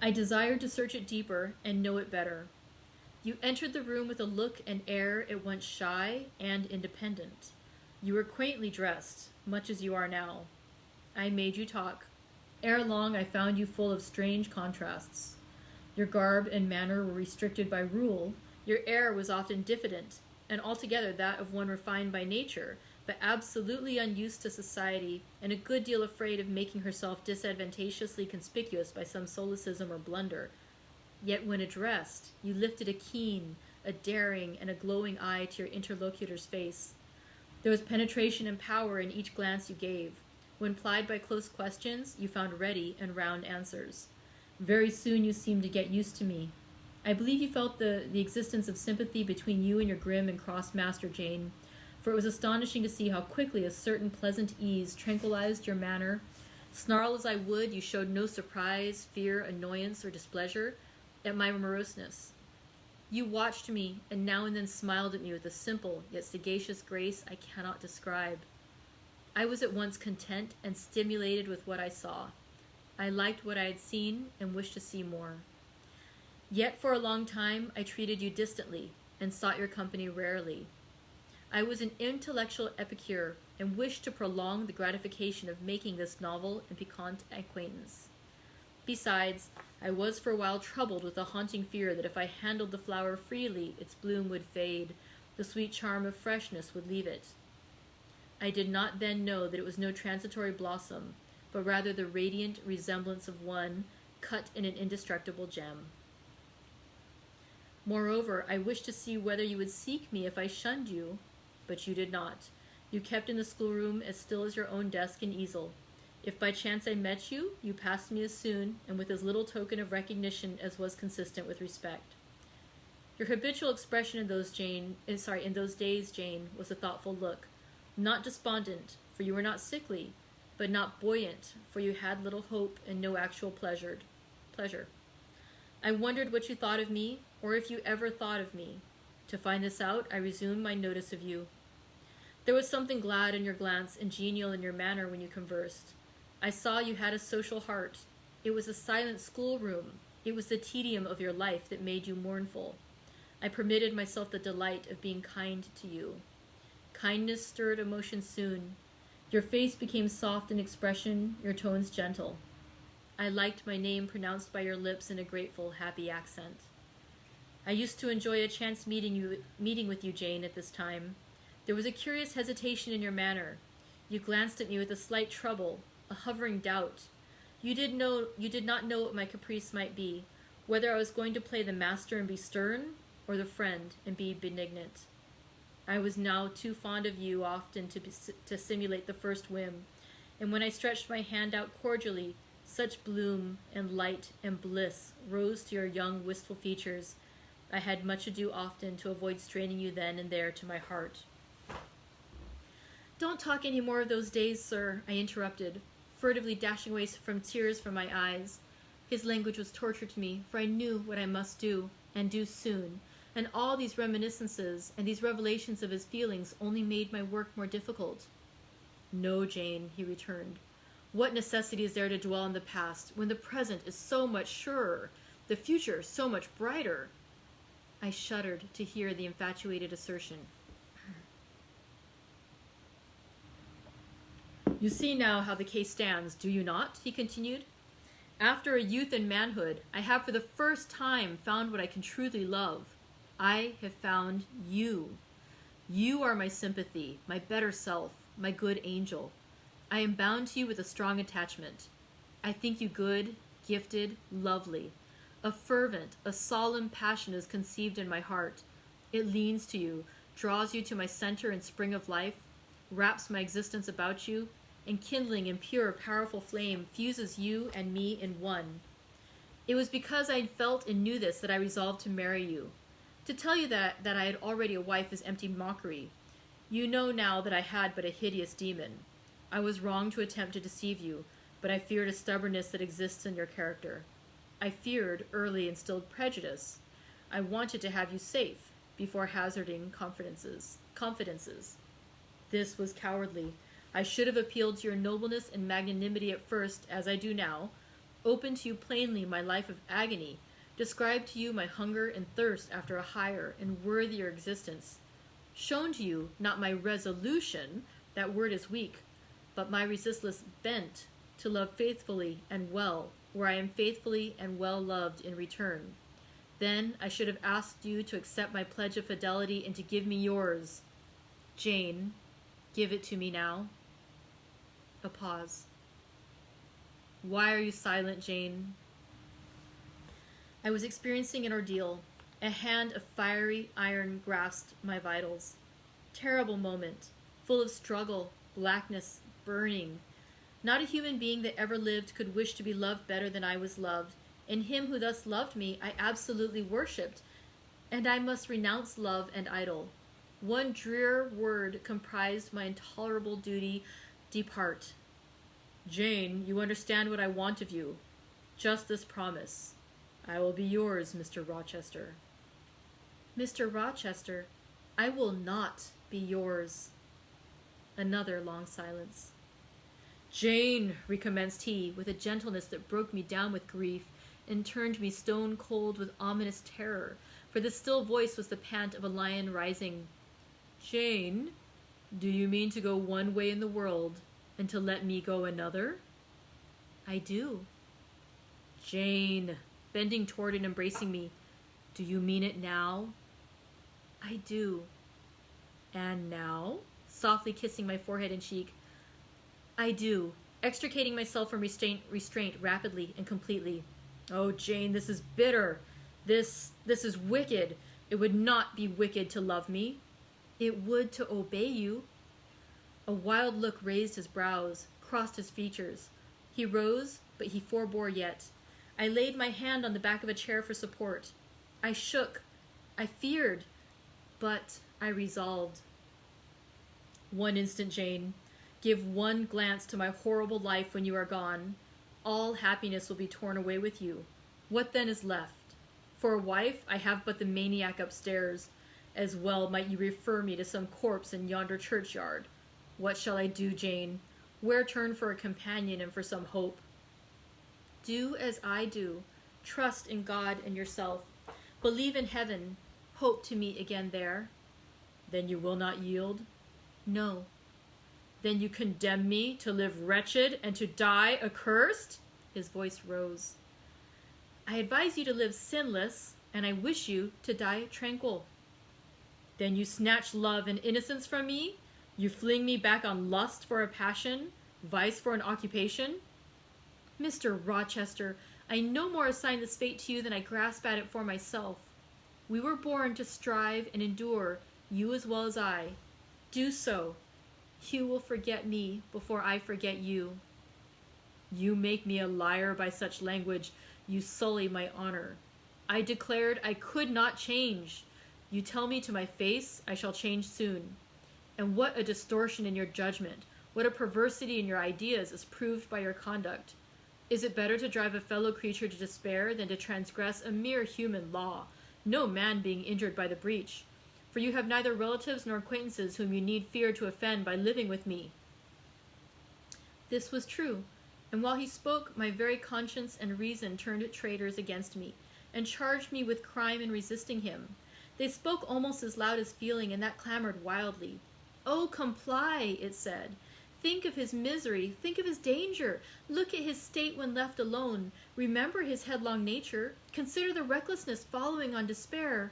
I desired to search it deeper and know it better. You entered the room with a look and air at once shy and independent. You were quaintly dressed, much as you are now. I made you talk. Ere long, I found you full of strange contrasts. Your garb and manner were restricted by rule. Your air was often diffident, and altogether that of one refined by nature, but absolutely unused to society, and a good deal afraid of making herself disadvantageously conspicuous by some solecism or blunder. Yet when addressed, you lifted a keen, a daring, and a glowing eye to your interlocutor's face. There was penetration and power in each glance you gave. When plied by close questions, you found ready and round answers. Very soon you seemed to get used to me. I believe you felt the existence of sympathy between you and your grim and cross master, Jane, for it was astonishing to see how quickly a certain pleasant ease tranquilized your manner. Snarl as I would, you showed no surprise, fear, annoyance, or displeasure at my moroseness. You watched me, and now and then smiled at me with a simple yet sagacious grace I cannot describe. I was at once content and stimulated with what I saw. I liked what I had seen and wished to see more. Yet for a long time I treated you distantly and sought your company rarely. I was an intellectual epicure and wished to prolong the gratification of making this novel and piquant acquaintance. Besides, I was for a while troubled with a haunting fear that if I handled the flower freely, its bloom would fade, the sweet charm of freshness would leave it. I did not then know that it was no transitory blossom, but rather the radiant resemblance of one cut in an indestructible gem. Moreover, I wished to see whether you would seek me if I shunned you, but you did not. You kept in the schoolroom as still as your own desk and easel. If by chance I met you, you passed me as soon and with as little token of recognition as was consistent with respect. Your habitual expression in those days, Jane, was a thoughtful look, not despondent, for you were not sickly, but not buoyant, for you had little hope and no actual pleasure. I wondered what you thought of me, or if you ever thought of me. To find this out, I resumed my notice of you. There was something glad in your glance and genial in your manner when you conversed. I saw you had a social heart. It was a silent schoolroom. It was the tedium of your life that made you mournful. I permitted myself the delight of being kind to you. Kindness stirred emotion soon. Your face became soft in expression, your tones gentle. I liked my name pronounced by your lips in a grateful, happy accent. I used to enjoy a chance meeting with you, Jane, at this time. There was a curious hesitation in your manner. You glanced at me with a slight trouble, a hovering doubt. You did not know what my caprice might be, whether I was going to play the master and be stern, or the friend and be benignant. I was now too fond of you often to simulate the first whim, and when I stretched my hand out cordially, such bloom and light and bliss rose to your young, wistful features. I had much ado often to avoid straining you then and there to my heart. Don't talk any more of those days, sir, I interrupted, furtively dashing away from tears from my eyes. His language was torture to me, for I knew what I must do, and do soon, and all these reminiscences and these revelations of his feelings only made my work more difficult. No, Jane, he returned. What necessity is there to dwell on the past, when the present is so much surer, the future so much brighter? I shuddered to hear the infatuated assertion. You see now how the case stands, do you not? He continued. After a youth and manhood, I have for the first time found what I can truly love. I have found you. You are my sympathy, my better self, my good angel. I am bound to you with a strong attachment. I think you good, gifted, lovely. A fervent, a solemn passion is conceived in my heart. It leans to you, draws you to my center and spring of life, wraps my existence about you, and kindling in pure, powerful flame, fuses you and me in one. It was because I felt and knew this that I resolved to marry you. To tell you that I had already a wife is empty mockery. You know now that I had but a hideous demon. I was wrong to attempt to deceive you, but I feared a stubbornness that exists in your character. I feared early instilled prejudice. I wanted to have you safe before hazarding confidences. This was cowardly. I should have appealed to your nobleness and magnanimity at first, as I do now, opened to you plainly my life of agony, described to you my hunger and thirst after a higher and worthier existence, shown to you not my resolution, that word is weak, but my resistless bent to love faithfully and well, where I am faithfully and well loved in return. Then I should have asked you to accept my pledge of fidelity and to give me yours. Jane, give it to me now. A pause. Why are you silent, Jane? I was experiencing an ordeal. A hand of fiery iron grasped my vitals. Terrible moment, full of struggle, blackness, burning. Not a human being that ever lived could wish to be loved better than I was loved, and him who thus loved me I absolutely worshipped, and I must renounce love and idol. One drear word comprised my intolerable duty: depart. Jane, you understand what I want of you. Just this promise. I will be yours, Mr. Rochester. Mr. Rochester, I will not be yours. Another long silence. Jane, recommenced he, with a gentleness that broke me down with grief and turned me stone cold with ominous terror, for the still voice was the pant of a lion rising. Jane, do you mean to go one way in the world and to let me go another? I do. Jane, bending toward and embracing me, do you mean it now? I do. And now? Softly kissing my forehead and cheek. I do, extricating myself from restraint rapidly and completely. Oh, Jane, this is bitter. This is wicked. It would not be wicked to love me. It would to obey you. A wild look raised his brows, crossed his features. He rose, but he forbore yet. I laid my hand on the back of a chair for support. I shook. I feared. But I resolved. One instant, Jane. Give one glance to my horrible life when you are gone. All happiness will be torn away with you. What then is left? For a wife, I have but the maniac upstairs. As well might you refer me to some corpse in yonder churchyard. What shall I do, Jane? Where turn for a companion and for some hope? Do as I do. Trust in God and yourself. Believe in heaven. Hope to meet again there. Then you will not yield? No. Then you condemn me to live wretched and to die accursed? His voice rose. I advise you to live sinless, and I wish you to die tranquil. Then you snatch love and innocence from me? You fling me back on lust for a passion, vice for an occupation? Mr. Rochester, I no more assign this fate to you than I grasp at it for myself. We were born to strive and endure, you as well as I. Do so. You will forget me before I forget you. You make me a liar by such language. You sully my honor. I declared I could not change. You tell me to my face I shall change soon. And what a distortion in your judgment, what a perversity in your ideas is proved by your conduct. Is it better to drive a fellow creature to despair than to transgress a mere human law, no man being injured by the breach? For you have neither relatives nor acquaintances whom you need fear to offend by living with me. This was true, and while he spoke, my very conscience and reason turned traitors against me, and charged me with crime in resisting him. They spoke almost as loud as feeling, and that clamored wildly. Oh, comply, it said. Think of his misery. Think of his danger. Look at his state when left alone. Remember his headlong nature. Consider the recklessness following on despair.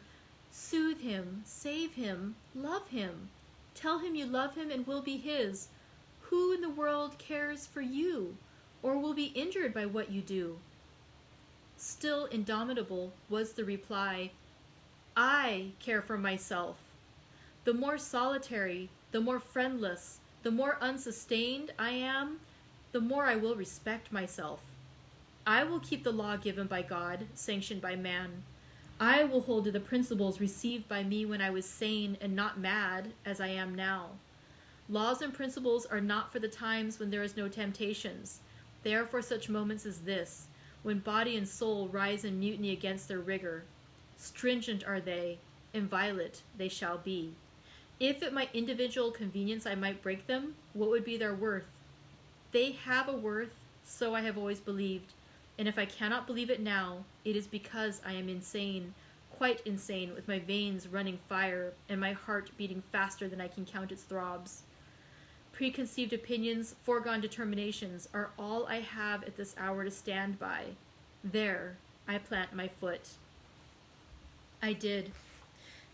Soothe him. Save him. Love him. Tell him you love him and will be his. Who in the world cares for you, or will be injured by what you do? Still indomitable was the reply, I care for myself. The more solitary, the more friendless, the more unsustained I am, the more I will respect myself. I will keep the law given by God, sanctioned by man. I will hold to the principles received by me when I was sane and not mad, as I am now. Laws and principles are not for the times when there is no temptations. They are for such moments as this, when body and soul rise in mutiny against their rigor. Stringent are they, inviolate they shall be. If at my individual convenience I might break them, what would be their worth? They have a worth, so I have always believed, and if I cannot believe it now, it is because I am insane, quite insane, with my veins running fire and my heart beating faster than I can count its throbs. Preconceived opinions, foregone determinations are all I have at this hour to stand by. There, I plant my foot. I did.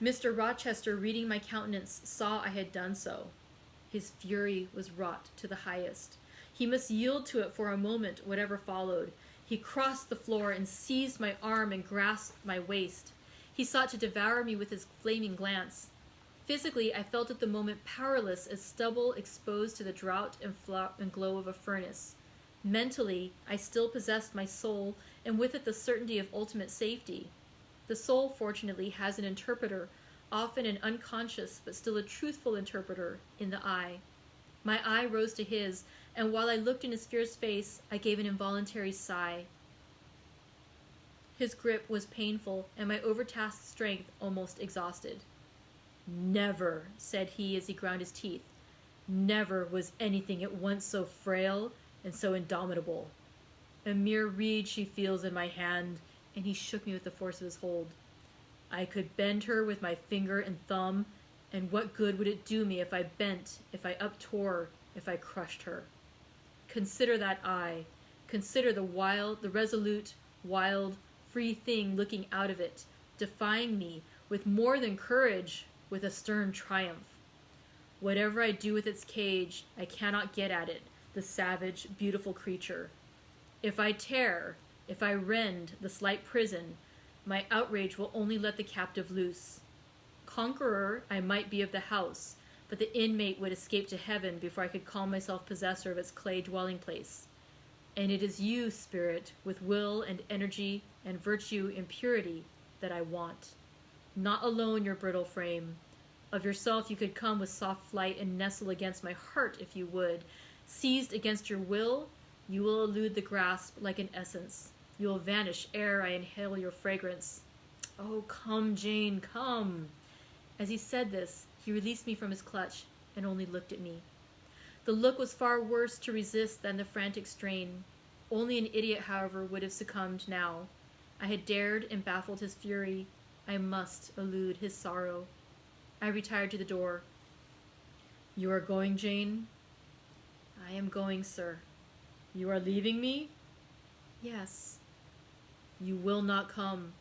Mr. Rochester, reading my countenance, saw I had done so. His fury was wrought to the highest. He must yield to it for a moment, whatever followed. He crossed the floor and seized my arm and grasped my waist. He sought to devour me with his flaming glance. Physically, I felt at the moment powerless as stubble exposed to the drought and glow of a furnace. Mentally, I still possessed my soul, and with it the certainty of ultimate safety. The soul, fortunately, has an interpreter, often an unconscious but still a truthful interpreter, in the eye. My eye rose to his, and while I looked in his fierce face, I gave an involuntary sigh. His grip was painful, and my overtasked strength almost exhausted. Never, said he as he ground his teeth, never was anything at once so frail and so indomitable. A mere reed she feels in my hand, and he shook me with the force of his hold. I could bend her with my finger and thumb, and what good would it do me if I bent, if I uptore, if I crushed her? Consider that eye. Consider the resolute, wild, free thing looking out of it, defying me with more than courage, with a stern triumph. Whatever I do with its cage, I cannot get at it, the savage, beautiful creature. If I tear, if I rend the slight prison, my outrage will only let the captive loose. Conqueror I might be of the house, but the inmate would escape to heaven before I could call myself possessor of its clay dwelling place. And it is you, spirit, with will and energy and virtue and purity, that I want. Not alone your brittle frame. Of yourself you could come with soft flight and nestle against my heart if you would. Seized against your will, you will elude the grasp like an essence. You will vanish ere I inhale your fragrance. Oh, come, Jane, come. As he said this, he released me from his clutch and only looked at me. The look was far worse to resist than the frantic strain. Only an idiot, however, would have succumbed now. I had dared and baffled his fury. I must elude his sorrow. I retired to the door. You are going, Jane? I am going, sir. You are leaving me? Yes. You will not come.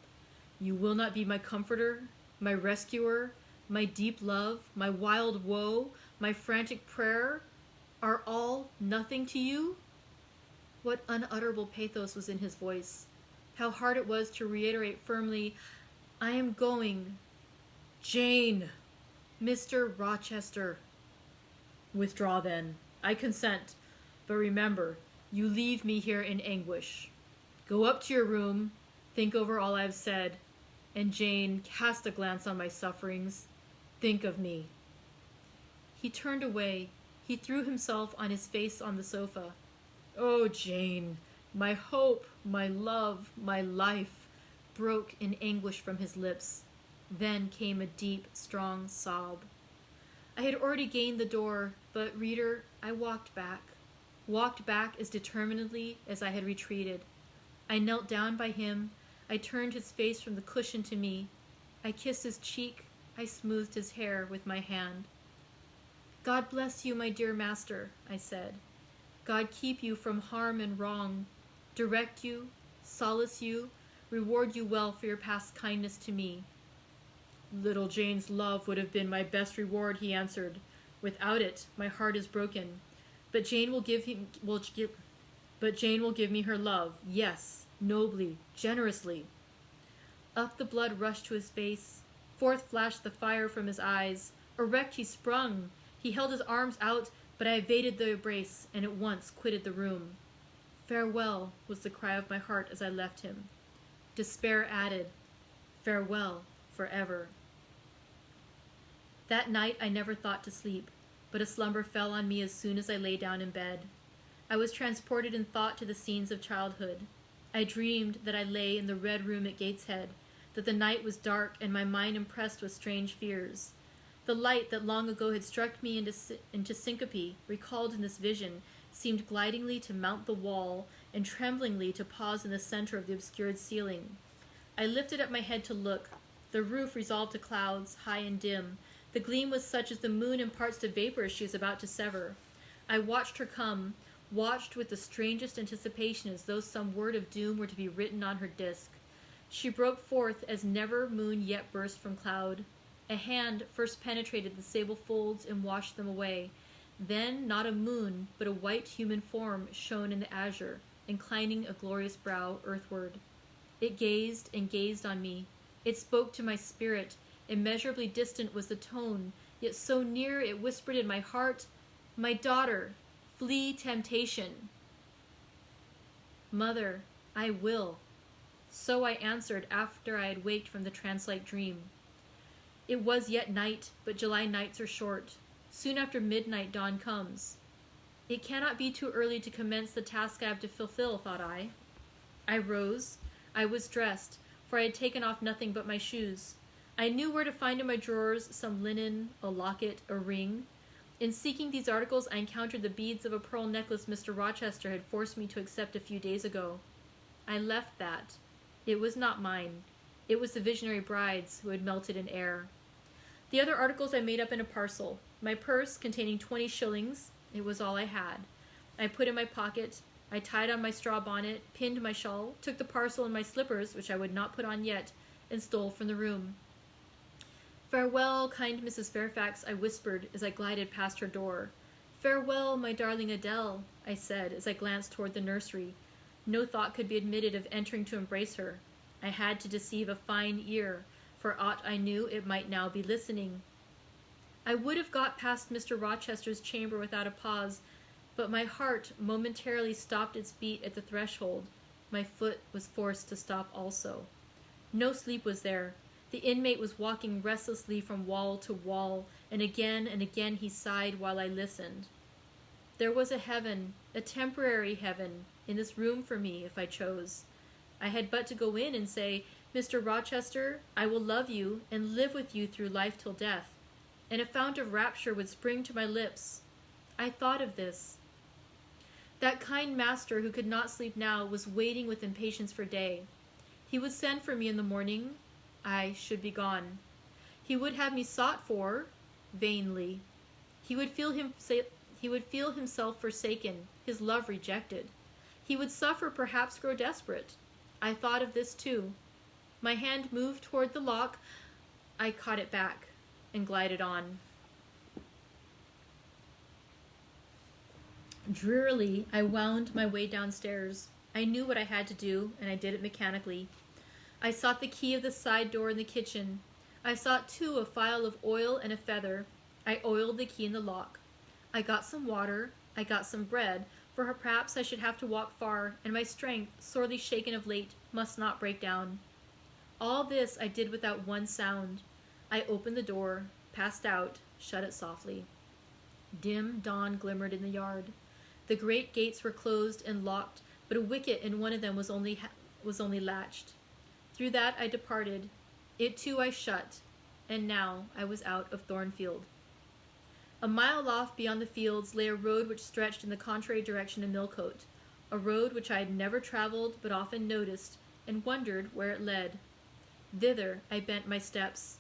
You will not be my comforter, my rescuer, my deep love, my wild woe, my frantic prayer, are all nothing to you? What unutterable pathos was in his voice. How hard it was to reiterate firmly, I am going. Jane! Mr. Rochester. Withdraw then. I consent. But remember, you leave me here in anguish. Go up to your room, think over all I have said, and Jane, cast a glance on my sufferings. Think of me. He turned away. He threw himself on his face on the sofa. Oh, Jane, my hope, my love, my life, broke in anguish from his lips. Then came a deep, strong sob. I had already gained the door, but, reader, I walked back as determinedly as I had retreated. I knelt down by him. I turned his face from the cushion to me. I kissed his cheek. I smoothed his hair with my hand. God bless you, my dear master, I said. God keep you from harm and wrong, direct you, solace you, reward you well for your past kindness to me. Little Jane's love would have been my best reward, he answered. Without it, my heart is broken. But Jane will give me her love, yes, nobly, generously. Up the blood rushed to his face. Forth flashed the fire from his eyes. Erect he sprung. He held his arms out, but I evaded the embrace, and at once quitted the room. Farewell, was the cry of my heart as I left him. Despair added, farewell forever. That night I never thought to sleep, but a slumber fell on me as soon as I lay down in bed. I was transported in thought to the scenes of childhood. I dreamed that I lay in the red room at Gateshead, that the night was dark and my mind impressed with strange fears. The light that long ago had struck me into syncope, recalled in this vision, seemed glidingly to mount the wall and tremblingly to pause in the center of the obscured ceiling. I lifted up my head to look. The roof resolved to clouds, high and dim. The gleam was such as the moon imparts to vapors she is about to sever. I watched her come, watched with the strangest anticipation as though some word of doom were to be written on her disk. She broke forth as never moon yet burst from cloud. A hand first penetrated the sable folds and washed them away. Then not a moon, but a white human form shone in the azure, inclining a glorious brow earthward. It gazed and gazed on me. It spoke to my spirit. Immeasurably distant was the tone, yet so near it whispered in my heart, "My daughter, flee temptation." "Mother, I will." So I answered after I had waked from the trance-like dream. It was yet night, but July nights are short. Soon after midnight dawn comes. It cannot be too early to commence the task I have to fulfill, thought I. I rose. I was dressed, for I had taken off nothing but my shoes. I knew where to find in my drawers some linen, a locket, a ring. In seeking these articles, I encountered the beads of a pearl necklace Mr. Rochester had forced me to accept a few days ago. I left that. It was not mine. It was the visionary bride's who had melted in air. The other articles I made up in a parcel. My purse, containing 20 shillings, it was all I had. I put in my pocket. I tied on my straw bonnet, pinned my shawl, took the parcel and my slippers, which I would not put on yet, and stole from the room. "Farewell, kind Mrs. Fairfax," I whispered as I glided past her door. "Farewell, my darling Adele," I said as I glanced toward the nursery. No thought could be admitted of entering to embrace her. I had to deceive a fine ear. For aught I knew, it might now be listening. I would have got past Mr. Rochester's chamber without a pause, but my heart momentarily stopped its beat at the threshold. My foot was forced to stop also. No sleep was there. The inmate was walking restlessly from wall to wall, and again he sighed while I listened. There was a heaven, a temporary heaven, in this room for me if I chose. I had but to go in and say, "Mr. Rochester, I will love you and live with you through life till death," and a fount of rapture would spring to my lips. I thought of this. That kind master who could not sleep now was waiting with impatience for day. He would send for me in the morning. I should be gone. He would have me sought for, vainly. He would feel himself forsaken, his love rejected. He would suffer, perhaps grow desperate. I thought of this too. My hand moved toward the lock. I caught it back and glided on. Drearily, I wound my way downstairs. I knew what I had to do, and I did it mechanically. I sought the key of the side door in the kitchen. I sought, too, a phial of oil and a feather. I oiled the key in the lock. I got some water. I got some bread, for perhaps I should have to walk far, and my strength, sorely shaken of late, must not break down. All this I did without one sound. I opened the door, passed out, shut it softly. Dim dawn glimmered in the yard. The great gates were closed and locked, but a wicket in one of them was only latched. Through that I departed. It too I shut, and now I was out of Thornfield. A mile off beyond the fields lay a road which stretched in the contrary direction to Millcote, a road which I had never traveled but often noticed, and wondered where it led. Thither I bent my steps.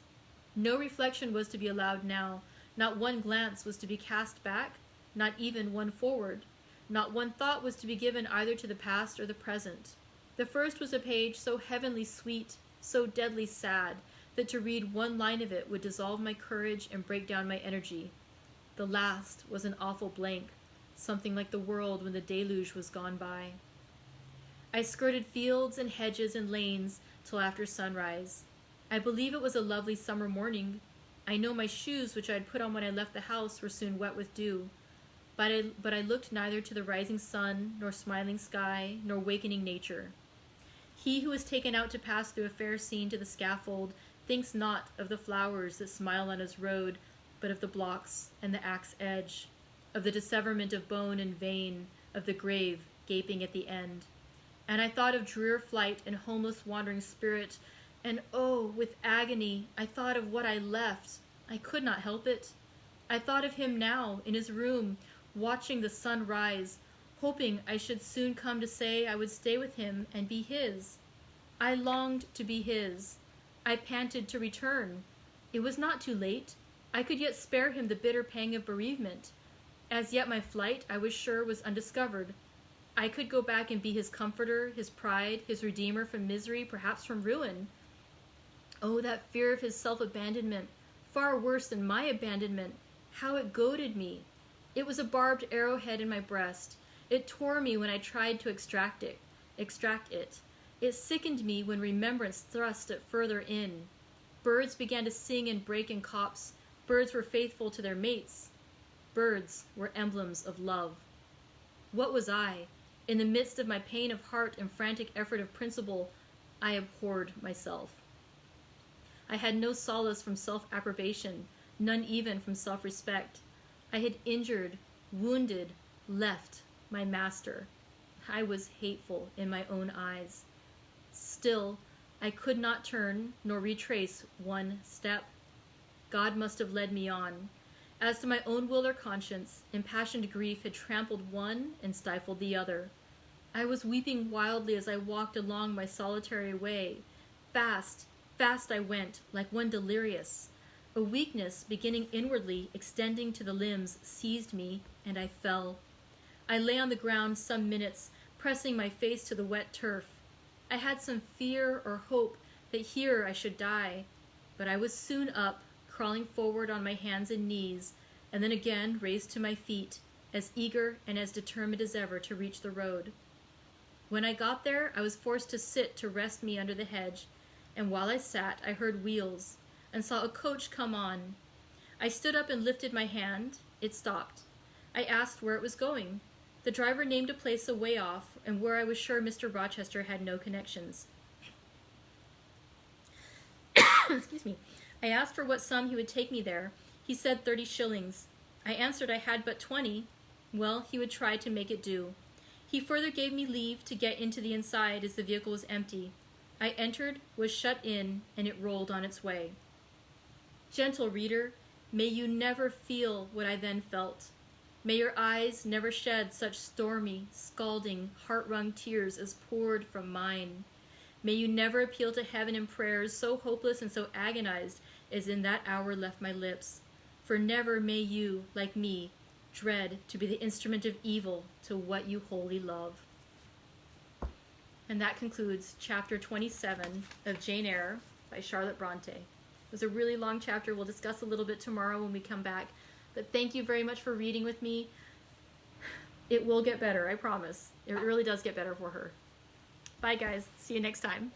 No reflection was to be allowed now, Not one glance was to be cast back, not even one forward. Not one thought was to be given either to the past or the present. The first was a page so heavenly sweet, so deadly sad, that to read one line of it would dissolve my courage and break down my energy. The last was an awful blank, something like the world when the deluge was gone by. I skirted fields and hedges and lanes till after sunrise. I believe it was a lovely summer morning. I know my shoes, which I had put on when I left the house, were soon wet with dew. But I looked neither to the rising sun, nor smiling sky, nor wakening nature. He who is taken out to pass through a fair scene to the scaffold thinks not of the flowers that smile on his road, but of the blocks and the axe edge, of the disseverment of bone and vein, of the grave gaping at the end. And I thought of drear flight and homeless wandering spirit, and oh, with agony, I thought of what I left. I could not help it. I thought of him now, in his room, watching the sun rise, hoping I should soon come to say I would stay with him and be his. I longed to be his. I panted to return. It was not too late. I could yet spare him the bitter pang of bereavement. As yet my flight, I was sure, was undiscovered. I could go back and be his comforter, his pride, his redeemer from misery, perhaps from ruin. Oh, that fear of his self-abandonment, far worse than my abandonment, how it goaded me. It was a barbed arrowhead in my breast. It tore me when I tried to extract it. It sickened me when remembrance thrust it further in. Birds began to sing and break in copse. Birds were faithful to their mates. Birds were emblems of love. What was I? In the midst of my pain of heart and frantic effort of principle, I abhorred myself. I had no solace from self-approbation, none even from self-respect. I had injured, wounded, left my master. I was hateful in my own eyes. Still, I could not turn nor retrace one step. God must have led me on. As to my own will or conscience, impassioned grief had trampled one and stifled the other. I was weeping wildly as I walked along my solitary way. Fast, fast I went, like one delirious. A weakness, beginning inwardly, extending to the limbs, seized me, and I fell. I lay on the ground some minutes, pressing my face to the wet turf. I had some fear or hope that here I should die, but I was soon up, crawling forward on my hands and knees, and then again raised to my feet, as eager and as determined as ever to reach the road. When I got there, I was forced to sit to rest me under the hedge, and while I sat, I heard wheels, and saw a coach come on. I stood up and lifted my hand. It stopped. I asked where it was going. The driver named a place a way off, and where I was sure Mr. Rochester had no connections. Excuse me. I asked for what sum he would take me there. He said 30 shillings. I answered I had but 20. Well, he would try to make it do. He further gave me leave to get into the inside as the vehicle was empty. I entered, was shut in, and it rolled on its way. Gentle reader, may you never feel what I then felt. May your eyes never shed such stormy, scalding, heart-wrung tears as poured from mine. May you never appeal to heaven in prayers so hopeless and so agonized as in that hour left my lips. For never may you, like me, dread to be the instrument of evil to what you wholly love. And that concludes chapter 27 of Jane Eyre by Charlotte Brontë. It was a really long chapter. We'll discuss a little bit tomorrow when we come back. But thank you very much for reading with me. It will get better, I promise. It really does get better for her. Bye, guys. See you next time.